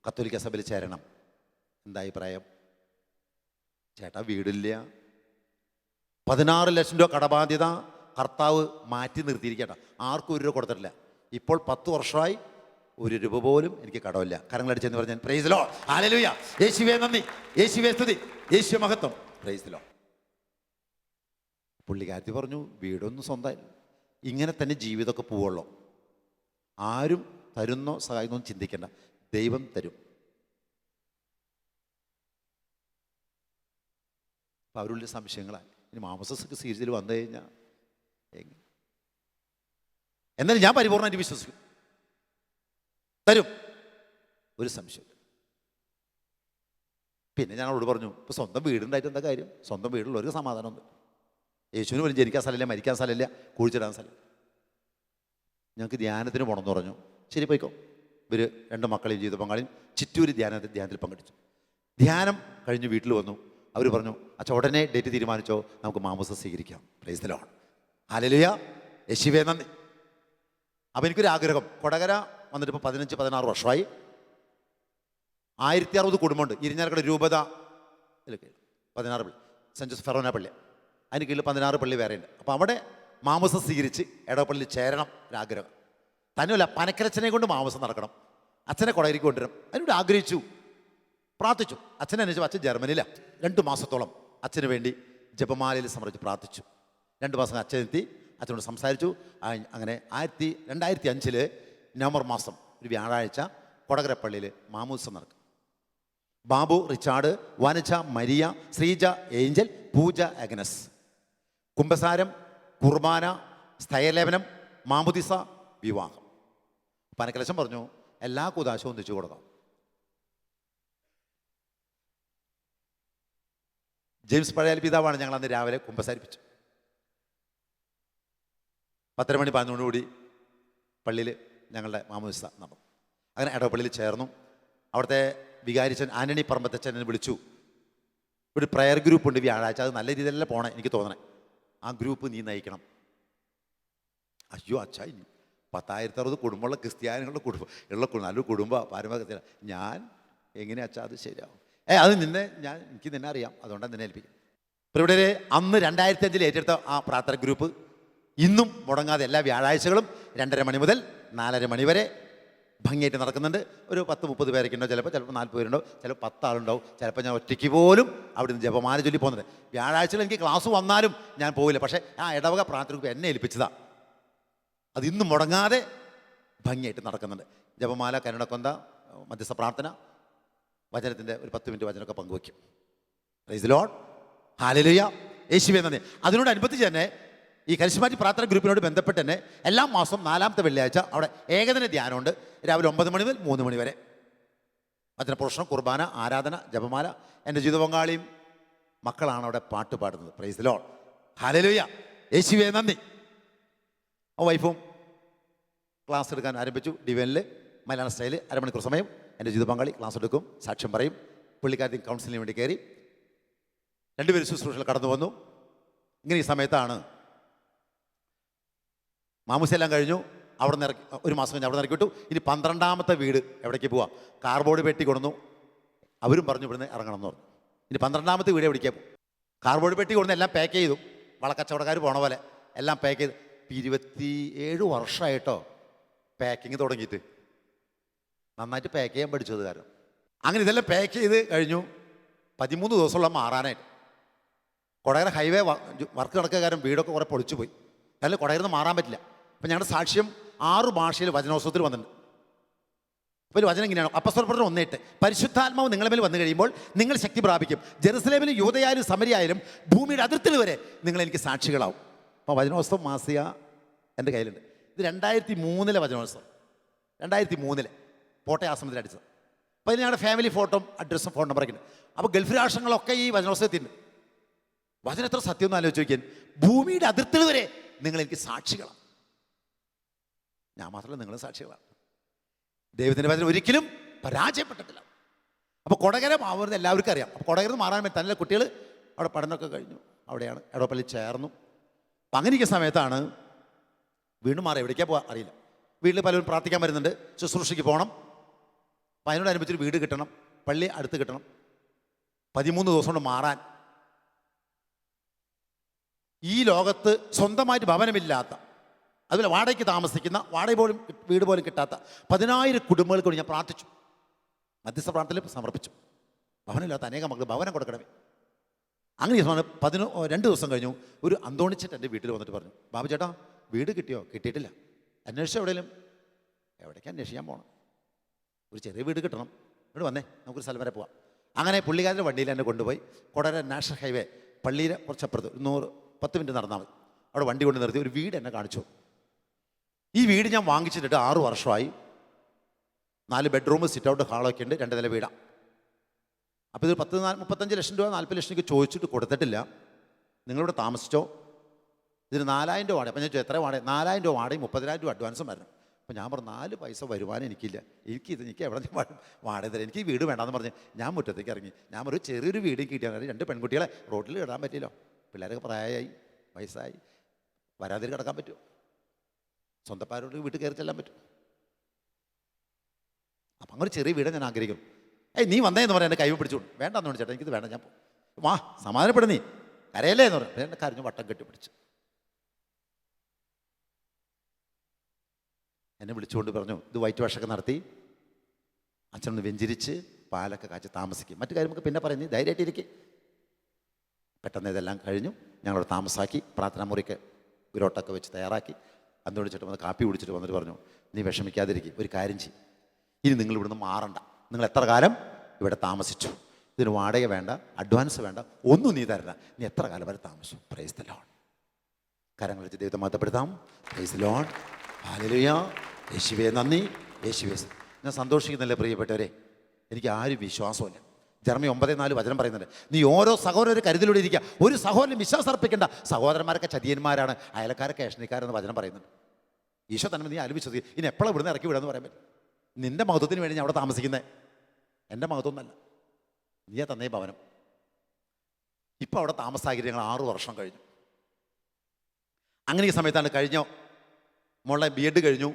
കത്തോലിക്ക സഭയിൽ ചേരണം. എന്താ അഭിപ്രായം? ചേട്ടാ വീടില്ല, 16 ലക്ഷം രൂപ കടബാധ്യത കർത്താവ് മാറ്റി നിർത്തിയിരിക്കട്ടെ. ആർക്കും 1 രൂപ കൊടുത്തിട്ടില്ല. ഇപ്പോൾ 10 വർഷമായി 1 രൂപ പോലും എനിക്ക് കടമില്ല. കരങ്ങളടിച്ചെന്ന് പറഞ്ഞാൽ പ്രൈസ് ദി ലോർഡ്, ഹല്ലേലൂയ, യേശുവേ നന്ദി, യേശുവേ സ്തുതി, യേശുവേ മഹത്വം. Price the Lord. പുള്ളിക്കാരത്തി പറഞ്ഞു, വീടൊന്നും സ്വന്തമായി ഇങ്ങനെ തന്നെ ജീവിതമൊക്കെ പോവുള്ളൂ. ആരും തരുന്നോ സഹായിക്കുന്നോ ചിന്തിക്കേണ്ട, ദൈവം തരും. അപ്പം അവരുള്ള സംശയങ്ങളായി. ഇനി മാമോദിസ സീരീസിൽ വന്നു കഴിഞ്ഞാൽ എന്നാലും ഞാൻ പരിപൂർണ്ണമായിട്ട് വിശ്വസിക്കും, തരും, ഒരു സംശയം. പിന്നെ ഞാൻ അവളോട് പറഞ്ഞു, ഇപ്പോൾ സ്വന്തം വീടുണ്ടായിട്ട് എന്താ കാര്യം? സ്വന്തം വീടുള്ളവർക്ക് സമാധാനമുണ്ട്. യേശുവിന് പോലും ജനിക്കാൻ സ്ഥലമില്ല, മരിക്കാൻ സ്ഥലമില്ല, കുഴിച്ചിടാൻ സ്ഥലം. ഞങ്ങൾക്ക് ധ്യാനത്തിന് പോകണമെന്ന് പറഞ്ഞു. ശരി പോയിക്കോ. ഇവർ 2 മക്കളെയും ജീവിത പങ്കാളിയും ചിറ്റൂര് ധ്യാനത്തിൽ പങ്കെടുത്തു. ധ്യാനം കഴിഞ്ഞ് വീട്ടിൽ വന്നു. അവർ പറഞ്ഞു, അച്ഛാ ഉടനെ ഡേറ്റ് തീരുമാനിച്ചോ, നമുക്ക് മാമോദിസ സ്വീകരിക്കാം. പ്രൈസ് ദി ലോർഡ്, ഹല്ലേലൂയ, യേശുവേ നന്ദി. അപ്പം എനിക്കൊരു ആഗ്രഹം. കൊടകര വന്നിട്ട് ഇപ്പോൾ 15-16 വർഷമായി. 1060 കുടുംബമുണ്ട്. ഇരിഞ്ഞാലക്കുട രൂപത 16 പള്ളി, സെൻറ്റ് ജോസഫ് ഫെറോന പള്ളി, അതിന് കീഴിൽ 16 പള്ളി വേറെയുണ്ട്. അപ്പോൾ അവിടെ മാമോദിസ സ്വീകരിച്ച് ഇടവപ്പള്ളിയിൽ ചേരണം ഒരാഗ്രഹം. തന്നെയല്ല, പനക്കരച്ചനെ കൊണ്ട് മാമോദിസ നടക്കണം. അച്ഛനെ കൊടകരിക്ക് കൊണ്ടുവരും. അതിനോട് ആഗ്രഹിച്ചു, പ്രാർത്ഥിച്ചു. അച്ഛനെ അന്വേഷിച്ചു. അച്ഛൻ ജർമ്മനിയിലാണ്. 2 മാസത്തോളം അച്ഛന് വേണ്ടി ജപമാലയിൽ സമർപ്പിച്ച് പ്രാർത്ഥിച്ചു. 2 മാസം അച്ഛനെത്തി, അച്ഛനോട് സംസാരിച്ചു. അങ്ങനെ 2005 നവംബർ മാസം ഒരു വ്യാഴാഴ്ച കൊടകരപ്പള്ളിയിൽ മാമോദിസ നടക്കും. Babu Richard, Vanaja Maria, Sreeja Angel, Pooja Agnes. കുംഭസാരം, കുർബാന, സ്ഥയലേപനം, മാമോദിസ, വിവാഹം. പനക്കലശം പറഞ്ഞു, എല്ലാ കുദാശവും ഒന്നിച്ചു കൊടുക്കാം. ജെയിംസ് പഴയാൽ പിതാവാണ് ഞങ്ങൾ അന്ന് രാവിലെ കുമ്പസാരിപ്പിച്ചു. 10:30 മണി 11 കൂടി പള്ളിയിൽ ഞങ്ങളുടെ മാമോദിസ നടന്നു. അങ്ങനെ ഇടവപ്പള്ളിയിൽ ചേർന്നു. അവിടുത്തെ വികാരിച്ചൻ ആന്റണി പറമ്പത്തച്ഛൻ എന്നെ വിളിച്ചു. ഒരു പ്രയർ ഗ്രൂപ്പ് ഉണ്ട് വ്യാഴാഴ്ച, അത് നല്ല രീതിയിലല്ല പോണേ എനിക്ക് തോന്നണേ. ആ ഗ്രൂപ്പ് നീ നയിക്കണം. അയ്യോ അച്ഛാ, ഇനി 10,060 കുടുംബമുള്ള ക്രിസ്ത്യാനികളുടെ നല്ലൊരു കുടുംബ പാരമ്പര്യ ഞാൻ എങ്ങനെ അച്ഛാ അത് ശരിയാവും? അത് എനിക്ക് നിന്നെ അറിയാം, അതുകൊണ്ടാണ് നിന്നെ ഏൽപ്പിക്കും. ഇപ്പോൾ ഇവിടെ അന്ന് 2005 ഏറ്റെടുത്ത ആ പ്രാർത്ഥന ഗ്രൂപ്പ് ഇന്നും മുടങ്ങാതെ എല്ലാ വ്യാഴാഴ്ചകളും 2:30 മണി മുതൽ 4:30 മണി വരെ ഭംഗിയായിട്ട് നടക്കുന്നുണ്ട്. ഒരു 10-30 പേരൊക്കെ ഉണ്ടാവും, ചിലപ്പോൾ 40 പേരുണ്ടാവും, ചിലപ്പോൾ 10 ആളുണ്ടാവും. ചിലപ്പോൾ ഞാൻ ഒറ്റയ്ക്ക് പോലും അവിടെ നിന്ന് ജപമാല ചൊല്ലി പോകുന്നുണ്ട്. വ്യാഴാഴ്ചകൾ എനിക്ക് ക്ലാസ് വന്നാലും ഞാൻ പോവില്ല. പക്ഷേ ആ ഇടവക പ്രാർത്ഥന ഗ്രൂപ്പ് എന്നെ ഏൽപ്പിച്ചതാണ്. അത് ഇന്നും മുടങ്ങാതെ ഭംഗിയായിട്ട് നടക്കുന്നുണ്ട്. ജപമാല, കരുണക്കൊന്ത, മധ്യസ്ഥ പ്രാർത്ഥന, വചനത്തിൻ്റെ ഒരു 10 മിനിറ്റ് വചനമൊക്കെ പങ്കുവയ്ക്കും. പ്രൈസ് ദി ലോർഡ്, ഹല്ലേലൂയ, യേശുവേ നന്ദി. അതിനോടനുബന്ധിച്ച് തന്നെ ഈ കരിസ്മാറ്റിക് പ്രാർത്ഥന ഗ്രൂപ്പിനോട് ബന്ധപ്പെട്ട് തന്നെ എല്ലാ മാസം 4ാമത്തെ വെള്ളിയാഴ്ച അവിടെ ഏകദിന ധ്യാനമുണ്ട്. രാവിലെ 9 മണി മുതൽ 3 മണി വരെ വചനപ്രഭാഷണം, കുർബാന, ആരാധന, ജപമാല. എൻ്റെ ജീവിത പങ്കാളിയും മക്കളാണ് അവിടെ പാട്ട് പാടുന്നത്. പ്രൈസ് ദി ലോർഡ്, ഹല്ലേലൂയ, യേശുവേ നന്ദി. ആ വൈഫും ക്ലാസ് എടുക്കാൻ ആരംഭിച്ചു. ഡിവൈനിൽ മലയാളം സ്റ്റൈൽ അരമണിക്കൂർ സമയം എൻ്റെ ജീവിത പങ്കാളി ക്ലാസ് എടുക്കും, സാക്ഷ്യം പറയും. പുള്ളിക്കാരത്തി കൗൺസിലിന് വേണ്ടി കയറി. രണ്ടുപേരും ശുശ്രൂഷയിൽ കടന്നു വന്നു. ഇങ്ങനെ ഈ സമയത്താണ് മാമുസെല്ലാം കഴിഞ്ഞു. അവിടെ നിന്ന് ഇറക്കി, ഒരു മാസം കഴിഞ്ഞ് അവിടെ നിന്ന് ഇറക്കി വിട്ടു. ഇനി 12ാമത്തെ വീട് എവിടേക്ക് പോവാ? കാർബോർഡ് പെട്ടി കൊണ്ടുവന്നു. അവരും പറഞ്ഞു ഇവിടുന്ന് ഇറങ്ങണം എന്ന് പറഞ്ഞു. ഇനി 12ാമത്തെ വീട് എവിടേക്കാണ്? കാർബോർഡ് പെട്ടി കൊണ്ടുവന്ന് എല്ലാം പാക്ക് ചെയ്തു. വളക്കച്ചവടക്കാർ പോണ പോലെ എല്ലാം പാക്ക് ചെയ്ത്. 27 വർഷമായിട്ടോ പാക്കിങ് തുടങ്ങിയിട്ട്. നന്നായിട്ട് പാക്ക് ചെയ്യാൻ പഠിച്ചത് കാരണം. അങ്ങനെ ഇതെല്ലാം പാക്ക് ചെയ്ത് കഴിഞ്ഞു. 13 ദിവസമുള്ള മാറാനായിട്ട്. കൊടകര ഹൈവേ വർക്ക് നടക്കുക കാരണം വീടൊക്കെ കുറേ പൊളിച്ചു പോയി. അതിൽ കൊടകരന്ന് മാറാൻ പറ്റില്ല. അപ്പം ഞങ്ങളുടെ സാക്ഷ്യം 6 ഭാഷയിൽ വചനോത്സവത്തിൽ വന്നിട്ടുണ്ട്. അപ്പോൾ ഒരു വചനം ഇങ്ങനെയാണ്. അപ്പസ്തലപ്രവർത്തനം 1:8, പരിശുദ്ധാത്മാവ് നിങ്ങളുടെ മേൽ വന്നു കഴിയുമ്പോൾ നിങ്ങൾ ശക്തി പ്രാപിക്കും. ജെറുസലേമിലും യൂദയായാലും സമരിയായാലും ഭൂമിയുടെ അതിർത്തിയിൽ വരെ നിങ്ങൾ എനിക്ക് സാക്ഷികളാവും. അപ്പോൾ വചനോത്സവം മാസിക എൻ്റെ കയ്യിലുണ്ട്. ഇത് 2003 വചനോത്സവം. 2003 കോട്ടയം ആശ്രമത്തിൽ അടിച്ചത്. അപ്പോൾ ഇതിന് ഞങ്ങളുടെ ഫാമിലി ഫോട്ടോ, അഡ്രസ്സും ഫോൺ നമ്പറൊക്കെ ഉണ്ട്. അപ്പോൾ ഗൾഫ് രാഷ്ട്രങ്ങളൊക്കെ ഈ വചനോത്സവത്തിൻ്റെ വചനം എത്ര സത്യം എന്ന് ആലോചിച്ച് നോക്കിയാൽ, ഭൂമിയുടെ അതിർത്തിയിൽ വരെ നിങ്ങൾ എനിക്ക് സാക്ഷികളാണ്. ഞാൻ മാത്രമല്ല, നിങ്ങളും സാക്ഷികളാണ്. ദൈവത്തിൻ്റെ വചനം ഒരിക്കലും പരാജയപ്പെട്ടിട്ടില്ല. അപ്പോൾ കൊടകര മാറുന്നത് എല്ലാവർക്കും അറിയാം. അപ്പോൾ കൊടകര മാറാൻ പറ്റും. നല്ല കുട്ടികൾ അവിടെ പഠനമൊക്കെ കഴിഞ്ഞു. അവിടെയാണ് എടോപ്പള്ളി ചേർന്നു. അപ്പം അങ്ങനെയൊക്കെ സമയത്താണ് വീണ്ടും മാറി. എവിടേക്കാണ് പോകാൻ അറിയില്ല. വീട്ടിൽ പലരും പ്രാർത്ഥിക്കാൻ വരുന്നുണ്ട്, ശുശ്രൂഷയ്ക്ക് പോകണം. അപ്പം അതിനോടനുബന്ധിച്ചൊരു വീട് കിട്ടണം, പള്ളി അടുത്ത് കിട്ടണം. 13 ദിവസം കൊണ്ട് മാറാൻ. ഈ ലോകത്ത് സ്വന്തമായിട്ട് ഭവനമില്ലാത്ത, അതുപോലെ വാടകയ്ക്ക് താമസിക്കുന്ന, വാടക പോലും വീട് പോലും കിട്ടാത്ത 10,000 കുടുംബങ്ങൾക്ക് വേണ്ടി ഞാൻ പ്രാർത്ഥിച്ചു. മധ്യസ്ഥ പ്രാർത്ഥനയിൽ സമർപ്പിച്ചു. ഭവനമില്ലാത്ത അനേകം മക്കൾ ഭവനം കൊടുക്കണമേ. അങ്ങനെ 2 ദിവസം കഴിഞ്ഞു. ഒരു അന്തോണിച്ചിട്ട് എൻ്റെ വീട്ടിൽ വന്നിട്ട് പറഞ്ഞു, ബാബു ചേട്ടാ വീട് കിട്ടിയോ? കിട്ടിയിട്ടില്ല. അന്വേഷിച്ചോ എവിടെയെങ്കിലും? എവിടേക്ക് അന്വേഷിക്കാൻ പോകണം? ഒരു ചെറിയ വീട് കിട്ടണം. ഇവിടെ വന്നേ, നമുക്കൊരു സ്ഥലം വരെ പോവാം. അങ്ങനെ പുള്ളിക്കാരൻ്റെ വണ്ടിയിൽ എന്നെ കൊണ്ടുപോയി കൊടകര നാഷണൽ ഹൈവേ പള്ളിയിലെ കുറച്ചപ്പുറത്ത് 110 മിനിറ്റ് നടന്നാൽ മതി. അവിടെ വണ്ടി കൊണ്ട് നിർത്തി ഒരു വീട് എന്നെ കാണിച്ചു. ഈ വീട് ഞാൻ വാങ്ങിച്ചിട്ട് 6 വർഷമായി. 4 ബെഡ്റൂം, സിറ്റ് ഔട്ട്, ഹാളൊക്കെ ഉണ്ട്. 2 നില വീടാണ്. അപ്പോൾ ഇത് 35 ലക്ഷം രൂപ 40 ലക്ഷം രൂപ ചോദിച്ചിട്ട് കൊടുത്തിട്ടില്ല. നിങ്ങളിവിടെ താമസിച്ചോ? ഇതിന് 4,000 രൂപ വാടക. അപ്പം ഞാൻ ചോദിച്ചു എത്ര വാടക? 4,000 രൂപ വാടകയും 30,000 രൂപ അഡ്വാൻസും വരണം. അപ്പോൾ ഞാൻ പറഞ്ഞു 4 പൈസ വരുമാനം എനിക്കില്ല. എനിക്ക് എവിടെ വാടക തരാം? എനിക്ക് ഈ വീട് വേണ്ടാന്ന് പറഞ്ഞ് ഞാൻ മുറ്റത്തേക്ക് ഇറങ്ങി. ഞാൻ ഒരു ചെറിയൊരു വീട് കിട്ടിയാൽ 2 പെൺകുട്ടികളെ റോഡിൽ ഇടാൻ പറ്റില്ലോ. പിള്ളേരൊക്കെ പ്രായമായി, വയസ്സായി, വരാതിരി കിടക്കാൻ പറ്റുമോ? സ്വന്തക്കാരോട് വീട്ടിൽ കയറി ചെല്ലാൻ പറ്റും. അപ്പം അങ്ങനെ ചെറിയ വീട് ഞാൻ ആഗ്രഹിക്കുന്നു. നീ വന്നേന്ന് പറയാൻ എൻ്റെ കൈ പിടിച്ചോണ്ട് വേണ്ടെന്ന് പറഞ്ഞു. ചേട്ടാ എനിക്കിത് വേണ്ട, ഞാൻ വാ സമാധാനപ്പെടും, നീ കരയല്ലേ എന്ന് പറഞ്ഞു. എന്നെ കരഞ്ഞു വട്ടം കെട്ടിപ്പിടിച്ചു. എന്നെ വിളിച്ചുകൊണ്ട് പറഞ്ഞു, ഇത് വൈറ്റ് വാഷൊക്കെ നടത്തി അച്ഛനൊന്ന് വെഞ്ചിരിച്ച് പാലൊക്കെ കാച്ച് താമസിക്കും. മറ്റു കാര്യമൊക്കെ പിന്നെ പറയുന്നത് ധൈര്യമായിട്ടിരിക്കും. പെട്ടെന്ന് ഇതെല്ലാം കഴിഞ്ഞു. ഞങ്ങളവിടെ താമസാക്കി. പ്രാർത്ഥനാ മുറിക്ക് ഗുരോട്ടൊക്കെ വെച്ച് തയ്യാറാക്കി. അന്ന് വിളിച്ചിട്ട് വന്ന് കാപ്പി കുടിച്ചിട്ട് വന്നിട്ട് പറഞ്ഞു, നീ വിഷമിക്കാതിരിക്കും, ഒരു കാര്യം ചെയ്യും, ഇനി നിങ്ങൾ ഇവിടുന്ന് മാറണ്ട. നിങ്ങൾ എത്ര കാലം ഇവിടെ താമസിച്ചു? ഇതിന് വാടക വേണ്ട, അഡ്വാൻസ് വേണ്ട, ഒന്നും നീ തരണ്ട. നീ എത്ര കാലം വരെ താമസിച്ചു? Praise the lord. കരങ്ങൾ വെച്ച് ദൈവത്തെ മഹത്വപ്പെടുത്താം. Praise the lord, hallelujah. യേശുവേ നന്ദി, യേശുവേ. ഞാൻ സന്തോഷിക്കുന്നില്ലേ പ്രിയപ്പെട്ടവരെ? എനിക്ക് ആരും വിശ്വാസമില്ല. ജർമ്മി 9:4 വചനം പറയുന്നുണ്ട്, നീ ഓരോ സഹോദരർ കരുതലോടെ ഇരിക്കുക. ഒരു സഹോദരൻ വിശ്വാസം അർപ്പിക്കേണ്ട. സഹോദരന്മാരൊക്കെ ചതിയന്മാരാണ്, അയലക്കാരൊക്കെ ഏഷണിക്കാരെന്ന് വചനം പറയുന്നുണ്ട്. ഈശോ തന്നെ നീ ആരും വിശ്വസിക്കുക. ഇനി എപ്പോഴും ഇവിടുന്ന് ഇറക്കി വിടാന്ന് പറയാൻ പറ്റും? നിൻ്റെ മഹത്വത്തിന് വേണ്ടി ഞാൻ അവിടെ താമസിക്കുന്നത്, എൻ്റെ മഹത്വമൊന്നല്ല. നീയാ തന്നേ ഭവനം. ഇപ്പം അവിടെ താമസ സാഹചര്യങ്ങൾ 6 വർഷം കഴിഞ്ഞു. അങ്ങനെ ഈ സമയത്താണ് കഴിഞ്ഞ മോളെ B.Ed കഴിഞ്ഞു.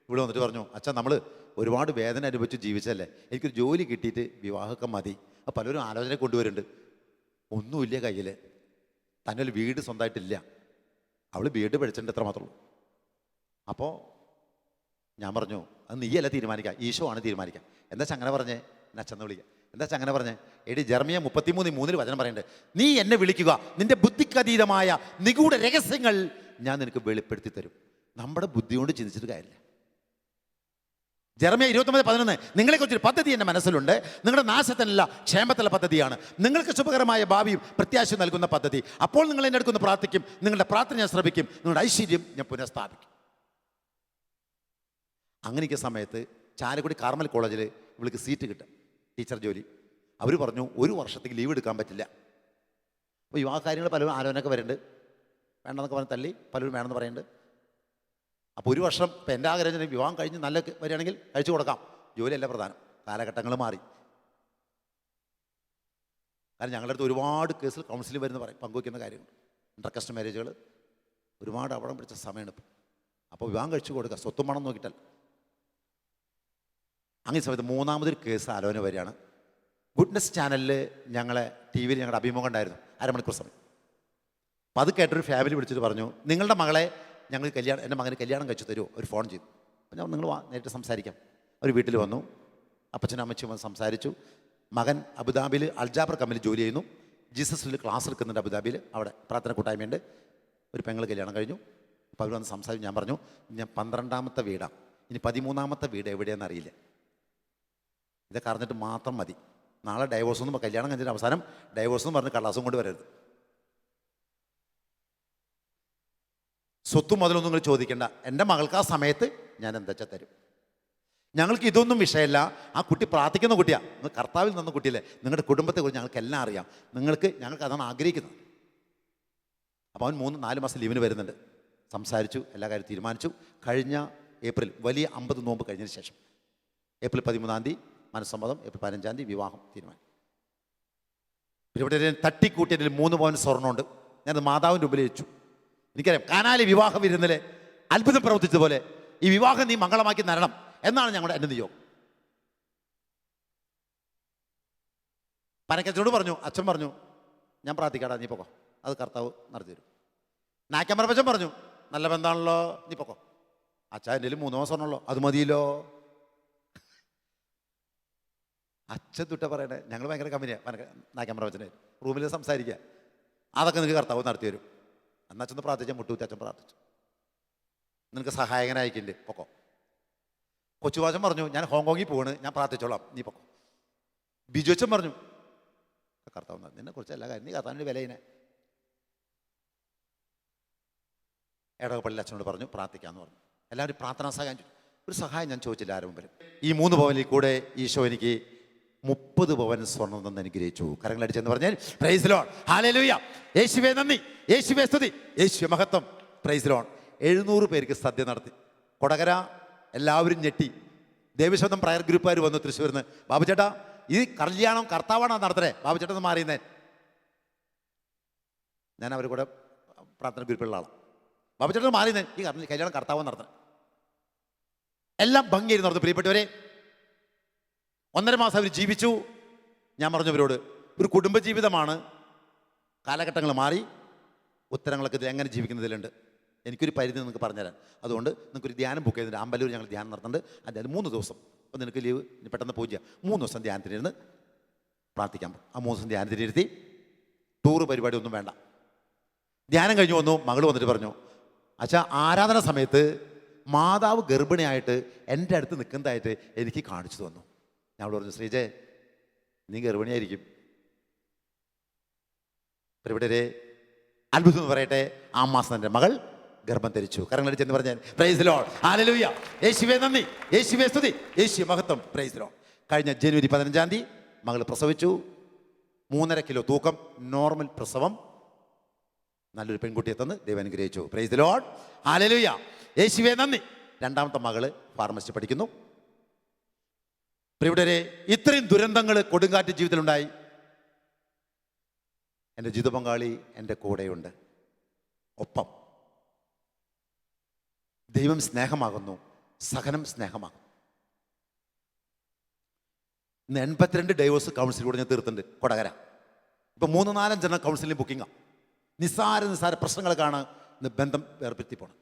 ഇവിടെ വന്നിട്ട് പറഞ്ഞു, അച്ഛാ നമ്മൾ ഒരുപാട് വേദന അനുഭവിച്ച് ജീവിച്ചല്ലേ, എനിക്കൊരു ജോലി കിട്ടിയിട്ട് വിവാഹമൊക്കെ മതി. അപ്പോൾ പലരും ആലോചന കൊണ്ടുവരുന്നുണ്ട്. ഒന്നുമില്ല കയ്യിൽ, തന്നെ ഒരു വീട് സ്വന്തമായിട്ടില്ല. അവൾ B.Ed പഠിച്ചിട്ടുണ്ട്, എത്ര മാത്രമേ ഉള്ളൂ. അപ്പോൾ ഞാൻ പറഞ്ഞു, അത് നീയല്ല തീരുമാനിക്കാം, ഈശോ ആണ് തീരുമാനിക്കാം. എന്താ വെച്ചാൽ അങ്ങനെ പറഞ്ഞേ? എന്നെ അച്ഛന്ന് വിളിക്കുക. എന്താ വെച്ചാൽ അങ്ങനെ പറഞ്ഞേ? ജെറമ്യ 33:3 വചനം പറയുന്നുണ്ട്, നീ എന്നെ വിളിക്കുക, നിന്റെ ബുദ്ധിക്കതീതമായ നിഗൂഢ രഹസ്യങ്ങൾ ഞാൻ നിനക്ക് വെളിപ്പെടുത്തി തരും. നമ്മുടെ ബുദ്ധി കൊണ്ട് ചിന്തിച്ചിട്ട് കാര്യമില്ല. ജെറമ്യ 29:11, നിങ്ങളെക്കുറിച്ചൊരു പദ്ധതി എൻ്റെ മനസ്സിലുണ്ട്, നിങ്ങളുടെ നാശത്തിനല്ല ക്ഷേമത്തിലുള്ള പദ്ധതിയാണ്, നിങ്ങൾക്ക് ശുഭകരമായ ഭാവിയും പ്രത്യാശ നൽകുന്ന പദ്ധതി. അപ്പോൾ നിങ്ങൾ എന്നെ അടുക്കുന്ന പ്രാർത്ഥിക്കും, നിങ്ങളുടെ പ്രാർത്ഥന ഞാൻ ശ്രമിക്കും, നിങ്ങളുടെ ഐശ്വര്യം ഞാൻ പുനഃസ്ഥാപിക്കും. അങ്ങനെയൊക്കെ സമയത്ത് ചാലക്കുടി കാർമൽ കോളേജിൽ ഇവൾക്ക് സീറ്റ് കിട്ടും, ടീച്ചർ ജോലി. അവർ പറഞ്ഞു 1 വർഷത്തേക്ക് ലീവ് എടുക്കാൻ പറ്റില്ല. അപ്പോൾ വിവാഹ കാര്യങ്ങൾ പലരും ആലോചനയൊക്കെ വരുന്നുണ്ട്, വേണ്ടെന്നൊക്കെ പറഞ്ഞ് തള്ളി, പലരും വേണമെന്ന് പറയുന്നുണ്ട്. അപ്പോൾ 1 വർഷം ഇപ്പം എൻ്റെ ആഗ്രഹം വിവാഹം കഴിഞ്ഞ് നല്ല വരികയാണെങ്കിൽ കഴിച്ചു കൊടുക്കാം, ജോലിയല്ല പ്രധാനം. കാലഘട്ടങ്ങൾ മാറി. കാരണം ഞങ്ങളുടെ അടുത്ത് ഒരുപാട് കേസിൽ കൗൺസിലിംഗ് വരുന്ന പങ്കുവയ്ക്കുന്ന കാര്യങ്ങളുണ്ട്. ഇൻ്റർകാസ്റ്റ് മാരേജുകൾ ഒരുപാട് അപകടം പിടിച്ച സമയമാണ് ഇപ്പം. അപ്പോൾ വിവാഹം കഴിച്ചു കൊടുക്കുക, സ്വത്തും പണം നോക്കിയിട്ടല്ല. അങ്ങനെ സമയത്ത് 3ാമതൊരു കേസ് ആലോചന വരികയാണ്. ഗുഡ്നെസ് ചാനലിൽ ഞങ്ങളെ TV യിൽ ഞങ്ങളുടെ അഭിമുഖം ഉണ്ടായിരുന്നു, അരമണിക്കൂർ സമയം. അപ്പോൾ അത് കേട്ടൊരു ഫാമിലി വിളിച്ചിട്ട് പറഞ്ഞു, നിങ്ങളുടെ മകളെ ഞങ്ങൾ എൻ്റെ മകന് കല്യാണം കഴിച്ചു തരുമോ? ഒരു ഫോൺ ചെയ്തു. അപ്പോൾ ഞാൻ നിങ്ങൾ നേരിട്ട് സംസാരിക്കാം. അവർ വീട്ടിൽ വന്നു, അപ്പച്ചനും അമ്മച്ചും വന്ന് സംസാരിച്ചു. മകൻ അബുദാബിയിൽ അൽജാബർ കമ്പനിയിൽ ജോലി ചെയ്യുന്നു, ജീസസിൽ ക്ലാസ് എടുക്കുന്നുണ്ട് അബുദാബിയിൽ, അവിടെ പ്രാർത്ഥന കൂട്ടായ്മയുണ്ട്. ഒരു പെങ്ങൾ കല്യാണം കഴിഞ്ഞു. അപ്പോൾ അവർ വന്ന് സംസാരിച്ചു. ഞാൻ പറഞ്ഞു, ഞാൻ 12ാമത്തെ വീടാണ്, ഇനി 13ാമത്തെ വീട് എവിടെയാണെന്ന് അറിയില്ല, ഇതൊക്കെ അറിഞ്ഞിട്ട് മാത്രം മതി. നാളെ ഡൈവോഴ്സൊന്നും, കല്യാണം കഴിഞ്ഞിട്ട് അവസാനം ഡൈവോഴ്സെന്ന് പറഞ്ഞ് കള്ളാസും കൊണ്ട് വരരുത്. സ്വത്തും മുതലൊന്നും നിങ്ങൾ ചോദിക്കേണ്ട, എൻ്റെ മകൾക്ക് ആ സമയത്ത് ഞാൻ എന്താ വെച്ചാൽ തരും. ഞങ്ങൾക്ക് ഇതൊന്നും വിഷയമല്ല. ആ കുട്ടി പ്രാർത്ഥിക്കുന്ന കുട്ടിയാണ്, നിങ്ങൾ കർത്താവിൽ നിന്ന കുട്ടിയല്ലേ. നിങ്ങളുടെ കുടുംബത്തെക്കുറിച്ച് ഞങ്ങൾക്ക് എല്ലാം അറിയാം, ഞങ്ങൾക്ക് അതാണ് ആഗ്രഹിക്കുന്നത്. അപ്പോൾ അവൻ 3-4 മാസം ലീവിന് വരുന്നുണ്ട്. സംസാരിച്ചു, എല്ലാ കാര്യം തീരുമാനിച്ചു. കഴിഞ്ഞ ഏപ്രിൽ വലിയ 50 നോമ്പ് കഴിഞ്ഞതിന് ശേഷം ഏപ്രിൽ 13-ാം തീയതി മനസ്സമ്മതം, ഏപ്രിൽ 15-ാം തീയതി വിവാഹം തീരുമാനം. ഇവിടെ തട്ടിക്കൂട്ടിയതിൽ 3 പവൻ സ്വർണ്ണമുണ്ട്. ഞാനത് മാതാവിൻ്റെ മുമ്പിൽ വെച്ചു. എനിക്കറിയാം കാനാലി വിവാഹ വിരുന്നിൽ അത്ഭുതം പ്രവർത്തിച്ചതുപോലെ ഈ വിവാഹം നീ മംഗളമാക്കി തരണം എന്നാണ് ഞങ്ങളുടെ എൻ്റെ നിയോഗം. പനക്കച്ചനോട് പറഞ്ഞു, അച്ഛൻ പറഞ്ഞു, ഞാൻ പ്രാർത്ഥിക്കാടാ, നീ പൊക്കോ, അത് കർത്താവ് നടത്തി തരും. നാക്കമ്പറപ്പച്ചൻ പറഞ്ഞു, നല്ല ബന്ധമാണല്ലോ, നീ പൊക്കോ. അച്ഛൻ എൻ്റെ 3 മാസമാണല്ലോ, അത് മതിയല്ലോ. അച്ഛൻ തൊട്ട് പറയണേ, ഞങ്ങൾ ഭയങ്കര കമ്പനിയാണ്. നാക്കമ്പറപ്പച്ചനെ റൂമിൽ സംസാരിക്കുക, അതൊക്കെ നിനക്ക് കർത്താവ് നടത്തി തരും. എന്നാൽ അച്ഛൻ പ്രാർത്ഥിച്ചാൽ മുട്ടുകുത്തി അച്ഛൻ പ്രാർത്ഥിച്ചു, നിനക്ക് സഹായകനായിക്കുണ്ട്, പൊക്കോ. കൊച്ചുവാച്ചൻ പറഞ്ഞു, ഞാൻ ഹോങ്കോങ്ങിൽ പോവാണ്, ഞാൻ പ്രാർത്ഥിച്ചോളാം, നീ പൊക്കോ. ബിജു അച്ഛൻ പറഞ്ഞു, കർത്താവ് നിന്നെ കുറിച്ച് എല്ലാ കാര്യം, നീ കർത്താവിൻ്റെ വിലയിനെ. എടവപ്പള്ളി അച്ഛനോട് പറഞ്ഞു പ്രാർത്ഥിക്കാമെന്ന് പറഞ്ഞു. എല്ലാവരും പ്രാർത്ഥനാ സഹായം ചോദിച്ചു. ഒരു സഹായം ഞാൻ ചോദിച്ചില്ല ആരും മുമ്പിൽ. ഈ 3 പവനിൽ കൂടെ ഈശോ എനിക്ക് 30 പവൻ സ്വർണ്ണം തന്ന് അനുഗ്രഹിച്ചു. കരങ്ങളടിച്ചെന്ന് പറഞ്ഞാൽ പ്രൈസ് ലോർഡ്, ഹല്ലേലൂയ, യേശുവേ നന്ദി, യേശുവേ സ്തുതി, യേശുവേ മഹത്വം, പ്രൈസ് ലോർഡ്. 700 പേർക്ക് സദ്യ നടത്തി. കൊടകര എല്ലാവരും ഞെട്ടി. ദേവീശബ്ദം പ്രയർ ഗ്രൂപ്പുകാർ വന്നു തൃശ്ശൂരിൽ നിന്ന്. ബാബു ചേട്ടാ, ഈ കല്യാണം കർത്താവാണോ നടത്തണേ? ബാബു ചേട്ടൻ ഒന്ന് മാറിയുന്നേ. ഞാൻ അവർ കൂടെ പ്രാർത്ഥന ഗ്രൂപ്പിലുള്ള ആളാണ്. ബാബു ചേട്ടൻ മാറിയുന്നേ, ഈ കല്യാണം കർത്താവ് നടത്തണേ. എല്ലാം ഭംഗിയായിരുന്നു നടന്നു. പ്രിയപ്പെട്ടവരെ, 1.5 മാസം അവർ ജീവിച്ചു. ഞാൻ പറഞ്ഞവരോട്, ഒരു കുടുംബജീവിതമാണ്, കാലഘട്ടങ്ങൾ മാറി, ഉത്തരങ്ങളൊക്കെ ഇത് എങ്ങനെ ജീവിക്കുന്നതിലുണ്ട്. എനിക്കൊരു പരിധി നിങ്ങൾക്ക് പറഞ്ഞുതരാൻ. അതുകൊണ്ട് നിങ്ങൾക്കൊരു ധ്യാനം ബുക്ക് ചെയ്തിട്ടുണ്ട്. അമ്പലൂർ ഞങ്ങൾ ധ്യാനം നടത്തുന്നുണ്ട്. അതായത് 3 ദിവസം. അപ്പോൾ നിനക്ക് ലീവ് പെട്ടെന്ന് പൂജ 3 ദിവസം ധ്യാനത്തിനിരുന്ന് പ്രാർത്ഥിക്കാൻ പോകും. ആ 3 ദിവസം ധ്യാനത്തിനിരുത്തി. ടൂറ് പരിപാടി ഒന്നും വേണ്ട. ധ്യാനം കഴിഞ്ഞ് വന്നു. മകൾ വന്നിട്ട് പറഞ്ഞു, അച്ഛാ, ആരാധന സമയത്ത് മാതാവ് ഗർഭിണിയായിട്ട് എൻ്റെ അടുത്ത് നിൽക്കുന്നതായിട്ട് എനിക്ക് കാണിച്ചു തന്നു. ഞങ്ങൾ പറഞ്ഞു, ശ്രീജയ്, നീ ഗർഭിണിയായിരിക്കും. ഇവിടെ അത്ഭുതം എന്ന് പറയട്ടെ, ആ മാസം എൻ്റെ മകൾ ഗർഭം ധരിച്ചു. കരങ്ങളടിച്ചെന്ന് പറഞ്ഞാൽ പ്രൈസ് ലോർഡ്, ഹല്ലേലൂയ, യേശുവേ നന്ദി, യേശുവേ സ്തുതി, യേശുവേ മഹത്വം, പ്രൈസ് ലോർഡ്. കഴിഞ്ഞ ജനുവരി 15-ാം തീയതി മകൾ പ്രസവിച്ചു. 3.5 കിലോ തൂക്കം, നോർമൽ പ്രസവം. നല്ലൊരു പെൺകുട്ടിയെ തന്ന് ദൈവം അനുഗ്രഹിച്ചു. പ്രൈസ് ലോർഡ്, ഹല്ലേലൂയ, യേശുവേ നന്ദി. 2ാമത്തെ മകള് ഫാർമസി പഠിക്കുന്നു. പ്രിയപ്പെട്ടവരെ, ഇത്രയും ദുരന്തങ്ങൾ കൊടുങ്കാറ്റ് ജീവിതത്തിലുണ്ടായി. എൻ്റെ ജീവിത പങ്കാളി എൻ്റെ കൂടെയുണ്ട്. ഒപ്പം ദൈവം സ്നേഹമാകുന്നു, സഹനം സ്നേഹമാകും. ഇന്ന് 82 ഡൈവോഴ്സ് കൗൺസിൽ കൂടെ ഞാൻ തീർത്തുണ്ട് കൊടകര. ഇപ്പം 3-4 കൗൺസിലിംഗ് ബുക്കിംഗാണ്. നിസ്സാര പ്രശ്നങ്ങൾക്കാണ് ഇന്ന് ബന്ധം ഏർപ്പെടുത്തി പോകണം.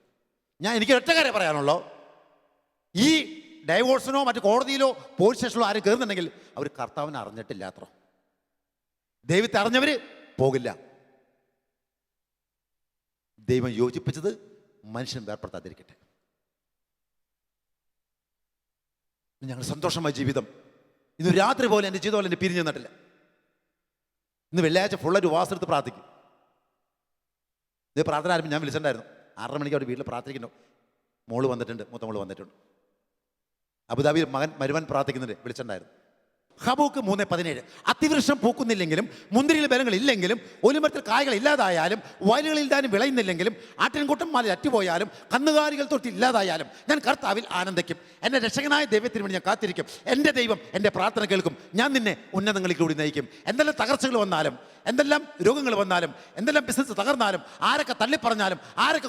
എനിക്ക് ഒറ്റ കാര്യം പറയാനുള്ളൂ, ഈ ഡൈവോഴ്സിനോ മറ്റു കോടതിയിലോ പോലീസ് സ്റ്റേഷനിലോ ആരും കയറുന്നുണ്ടെങ്കിൽ അവർ കർത്താവിനെ അറിഞ്ഞിട്ടില്ല. അത്ര ദൈവത്തെ അറിഞ്ഞവർ പോകില്ല. ദൈവം യോജിപ്പിച്ചത് മനുഷ്യൻ വേർപ്പെടുത്താതിരിക്കട്ടെ. ഞങ്ങൾ സന്തോഷമായ ജീവിതം. ഇന്ന് രാത്രി പോലെ എൻ്റെ ജീവിതം പോലെ എൻ്റെ പിരിഞ്ഞു നിന്നിട്ടില്ല. ഇന്ന് വെള്ളിയാഴ്ച ഫുള്ളൊരു ഉപവാസമെടുത്ത് പ്രാർത്ഥിക്കും. ഇത് പ്രാർത്ഥന ആരംഭിച്ച് ഞാൻ വിളിച്ചിട്ടുണ്ടായിരുന്നു. 6:30 മണിക്ക് അവിടെ വീട്ടിൽ പ്രാർത്ഥിക്കുന്നു. മോള് വന്നിട്ടുണ്ട്, മൂത്ത മോള് വന്നിട്ടുണ്ട്. അബുദാബിയിൽ മരുവൻ പ്രാർത്ഥിക്കുന്നുണ്ട്, വിളിച്ചിട്ടുണ്ടായിരുന്നു. ഹബൂക്ക് 3:17 അതിവൃക്ഷം പൂക്കുന്നില്ലെങ്കിലും മുന്തിരിയിൽ ബലങ്ങളില്ലെങ്കിലും ഒലിമരത്തിൽ കായകൾ ഇല്ലാതായാലും വയലുകളിൽ താനും വിളയുന്നില്ലെങ്കിലും ആട്ടിൻകൂട്ടം മാലിൽ അറ്റുപോയാലും കന്നുകാലികൾ തൊട്ട് ഇല്ലാതായാലും ഞാൻ കർത്താവിൽ ആനന്ദിക്കും. എൻ്റെ രക്ഷകനായ ദൈവത്തിന് വേണ്ടി ഞാൻ കാത്തിരിക്കും. എൻ്റെ ദൈവം എൻ്റെ പ്രാർത്ഥന കേൾക്കും. ഞാൻ നിന്നെ ഉന്നതങ്ങളിലൂടെ നയിക്കും. എന്തെല്ലാം തകർച്ചകൾ വന്നാലും, എന്തെല്ലാം രോഗങ്ങൾ വന്നാലും, എന്തെല്ലാം ബിസിനസ് തകർന്നാലും, ആരൊക്കെ തള്ളിപ്പറഞ്ഞാലും, ആരൊക്കെ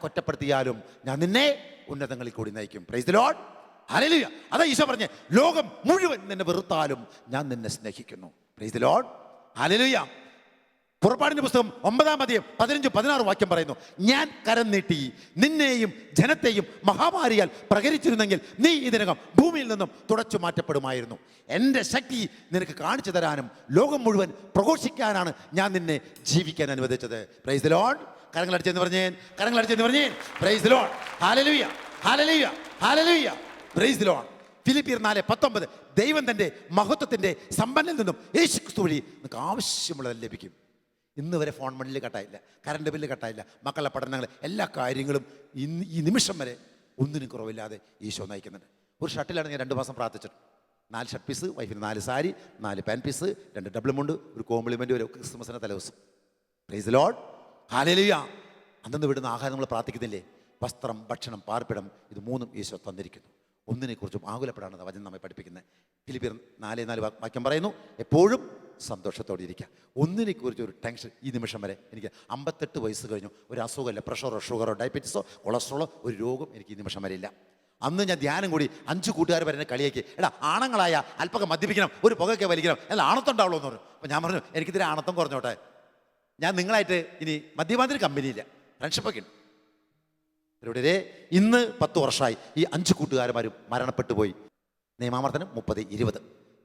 ഒറ്റപ്പെടുത്തിയാലും ഞാൻ നിന്നെ ഉന്നതങ്ങളിൽ കൂടി നയിക്കും. Price the lord. ഹല്ലേലൂയ. അതാ ഈശോ പറഞ്ഞേ, ലോകം മുഴുവൻ നിന്നെ വെറുത്താലും ഞാൻ നിന്നെ സ്നേഹിക്കുന്നു. Price the lord. ഹല്ലേലൂയ. പുറപ്പാടിന്റെ പുസ്തകം 9:15-16 വാക്യം പറയുന്നു, ഞാൻ കരം നീട്ടി നിന്നെയും ജനത്തെയും മഹാമാരിയാൽ പ്രകരിച്ചിരുന്നെങ്കിൽ നീ ഇതിനകം ഭൂമിയിൽ നിന്നും തുടച്ചു മാറ്റപ്പെടുമായിരുന്നു. എൻ്റെ ശക്തി നിനക്ക് കാണിച്ചു തരാനും ലോകം മുഴുവൻ പ്രഘോഷിക്കാനാണ് ഞാൻ നിന്നെ ജീവിക്കാൻ അനുവദിച്ചത്. Price the lord. കരങ്ങളടിച്ചെന്ന് പറഞ്ഞേ praise the lord. Hallelujah, hallelujah, hallelujah. Praise the lord. ഫിലിപ്പിയർ 4:19 ദൈവം തൻ്റെ മഹത്വത്തിൻ്റെ സമ്പന്നയിൽ നിന്നും യേശുക്രിസ്തു വഴി നിങ്ങൾക്ക് ആവശ്യമുള്ളത് ലഭിക്കും. ഇന്ന് വരെ ഫോൺ ബില്ല് കട്ടായില്ല, കറണ്ട് ബില്ല് കട്ടായില്ല, മക്കളുടെ പഠനങ്ങൾ, എല്ലാ കാര്യങ്ങളും ഈ നിമിഷം വരെ ഒന്നിനും കുറവില്ലാതെ ഈശോ നയിക്കുന്നുണ്ട്. ഒരു ഷർട്ടിലാണ് ഞാൻ 2 മാസം പ്രാർത്ഥിച്ചിട്ട് 4 ഷർട്ട് പീസ്, വൈഫിന് 4 സാരി, 4 പാൻ പീസ്, 2 ഡബിൾ മുണ്ട്, ഒരു കോംപ്ലിമെൻ്റ്, ഒരു ക്രിസ്മസിൻ്റെ തലേദിവസം. Price the lord. ഹല്ലേലൂയ. അന്നന്ന് വിടുന്ന ആഹാരം നമ്മൾ പ്രാർത്ഥിക്കുന്നില്ലേ? വസ്ത്രം, ഭക്ഷണം, പാർപ്പിടം, ഇത് 3ഉം ഈശോ തന്നിരിക്കുന്നു. ഒന്നിനെക്കുറിച്ചും ആകുലപ്പെടാണെന്ന് വചനം നമ്മെ പഠിപ്പിക്കുന്നത്. ഫിലിപ്പിയർ 4:4 വാക്യം പറയുന്നു, എപ്പോഴും സന്തോഷത്തോടെ ഇരിക്കുക. ഒന്നിനെക്കുറിച്ച് ഒരു ടെൻഷൻ. ഈ നിമിഷം വരെ എനിക്ക് 58 വയസ്സ് കഴിഞ്ഞു, ഒരു അസുഖമില്ല, പ്രഷറോ ഷുഗറോ ഡയബറ്റീസോ കൊളസ്ട്രോളോ ഒരു രോഗം എനിക്ക് ഈ നിമിഷം വരെ ഇല്ല. അന്ന് ഞാൻ ധ്യാനം കൂടി 5 കൂട്ടുകാർ വരെ എന്നെ കളിയാക്കി, എടാ ആണുങ്ങളായ അല്പം മദ്യപിക്കണം, ഒരു പുകയൊക്കെ വലിക്കണം, അല്ല ആണത്തുണ്ടാവുള്ളൂ എന്ന് പറഞ്ഞു. അപ്പോൾ ഞാൻ പറഞ്ഞു, എനിക്കിതിരെ ആണത്തം കുറഞ്ഞോട്ടെ, ഞാൻ നിങ്ങളായിട്ട് ഇനി മദ്യപാനത്തിന് കമ്പനിയില്ല, ഫ്രണ്ട്ഷിപ്പൊക്കെ ഉണ്ട്. ഇവിടെ ഇന്ന് 10 വർഷമായി ഈ 5 കൂട്ടുകാരന്മാരും മരണപ്പെട്ടു പോയി. നിയമാവർത്തനം 30:20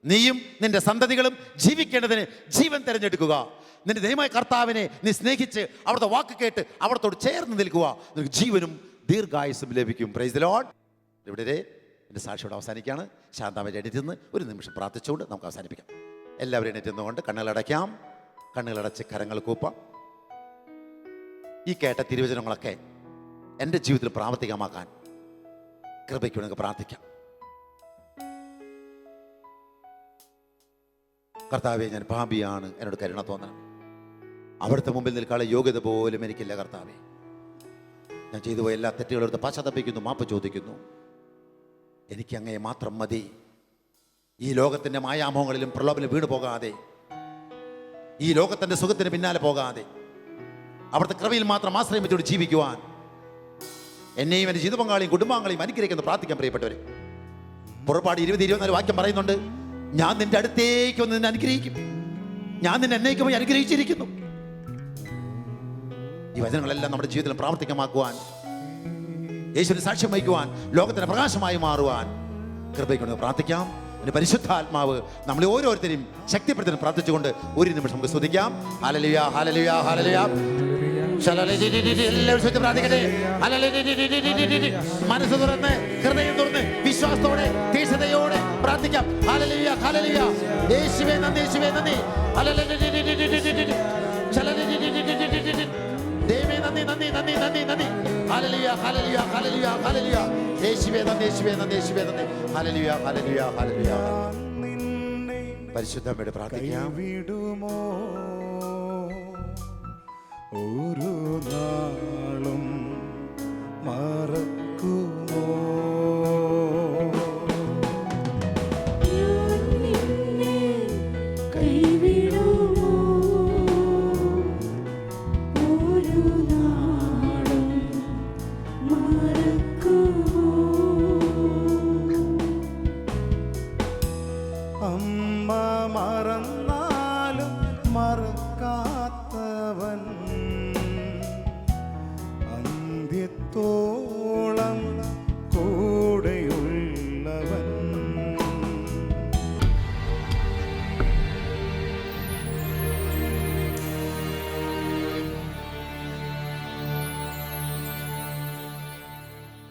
നീയും നിന്റെ സന്തതികളും ജീവിക്കേണ്ടതിന് ജീവൻ തിരഞ്ഞെടുക്കുക. നിന്റെ ദൈവമായ കർത്താവിനെ നീ സ്നേഹിച്ച് അവിടുത്തെ വാക്ക് കേട്ട് അവിടത്തോട് ചേർന്ന് നിൽക്കുക, നിനക്ക് ജീവനും ദീർഘായുസ്സും ലഭിക്കും. Price the Lord. ഇവിടെ എൻ്റെ സാക്ഷിയോട് അവസാനിക്കുകയാണ്. ശാന്താമ എണീറ്റ് നിന്ന് ഒരു നിമിഷം പ്രാർത്ഥിച്ചുകൊണ്ട് നമുക്ക് അവസാനിപ്പിക്കാം. എല്ലാവരും എണീറ്റ് നിന്നുകൊണ്ട് കണ്ണുകളടയ്ക്കാം. കണ്ണുകളടച്ച് കരങ്ങൾ കൂപ്പാം. ഈ കേട്ട തിരുവചനങ്ങളൊക്കെ എൻ്റെ ജീവിതത്തിൽ പ്രാവർത്തികമാക്കാൻ കൃപയ്ക്ക് വേണമെങ്കിൽ പ്രാർത്ഥിക്കാം. കർത്താവെ, ഞാൻ പാപിയാണ്, എന്നോട് കരുണ തോന്നണം. അവിടുത്തെ മുമ്പിൽ നിൽക്കാനുള്ള യോഗ്യത പോലും എനിക്കില്ല. കർത്താവെ, ഞാൻ ചെയ്തു പോയ എല്ലാ തെറ്റുകളെടുത്ത് പശ്ചാത്തപിക്കുന്നു, മാപ്പ് ചോദിക്കുന്നു. എനിക്ക് അങ്ങയെ മാത്രം മതി. ഈ ലോകത്തിൻ്റെ മായാമോഹങ്ങളിലും പ്രലോഭനം വീണു പോകാതെ, ഈ ലോകത്തിൻ്റെ സുഖത്തിന് പിന്നാലെ പോകാതെ, അവിടുത്തെ കൃപയിൽ മാത്രം ആശ്രയം വെച്ചോട് ജീവിക്കുവാൻ എന്നെയും എൻ്റെ ജീവിത പങ്കാളിയും കുടുംബാംഗങ്ങളെയും അനുഗ്രഹിക്കുന്നു പ്രാർത്ഥിക്കാൻ. പ്രിയപ്പെട്ടവരെ, പുറപ്പാട് 20:24 വാക്യം പറയുന്നുണ്ട്, ഞാൻ നിന്റെ അടുത്തേക്ക് വന്ന് നിന്നെ അനുഗ്രഹിക്കും, ഞാൻ നിന്നെ എന്നേക്ക് പോയി അനുഗ്രഹിച്ചിരിക്കുന്നു. ഈ വചനങ്ങളെല്ലാം നമ്മുടെ ജീവിതത്തിൽ പ്രാവർത്തികമാക്കുവാൻ, യേശുവിന് സാക്ഷ്യം വഹിക്കുവാൻ, ലോകത്തിന് പ്രകാശമായി മാറുവാൻ കൃപയ്ക്ക് പ്രാർത്ഥിക്കാം. എൻ്റെ പരിശുദ്ധാത്മാവ് നമ്മളെ ഓരോരുത്തരെയും ശക്തിപ്പെടുത്താൻ പ്രാർത്ഥിച്ചുകൊണ്ട് ഒരു നിമിഷം നമുക്ക് സ്തുതിക്കാം. Hallelujah, hallelujah, hallelujah. മനസ്സ് തുറന്ന്, ഹൃദയം തുറന്ന്, വിശ്വാസത്തോടെ, തീക്ഷ്ണതയോടെ പ്രാർത്ഥിക്കാം. Hallelujah, hallelujah. യേശുവേ നന്ദി, യേശുവേ നന്ദി. ദൈവമേ നന്ദി, നന്ദി, നന്ദി, നന്ദി, നന്ദി. Hallelujah, hallelujah, hallelujah, hallelujah. യേശുവേ നന്ദി, യേശുവേ നന്ദി, യേശുവേ നന്ദി. Hallelujah, hallelujah, hallelujah. പരിശുദ്ധമേ പ്രാർത്ഥിക്കാം. ഒരു നാളും മറക്കുമോ? ഞാൻ നിന്നെ കൈവിടുമോ?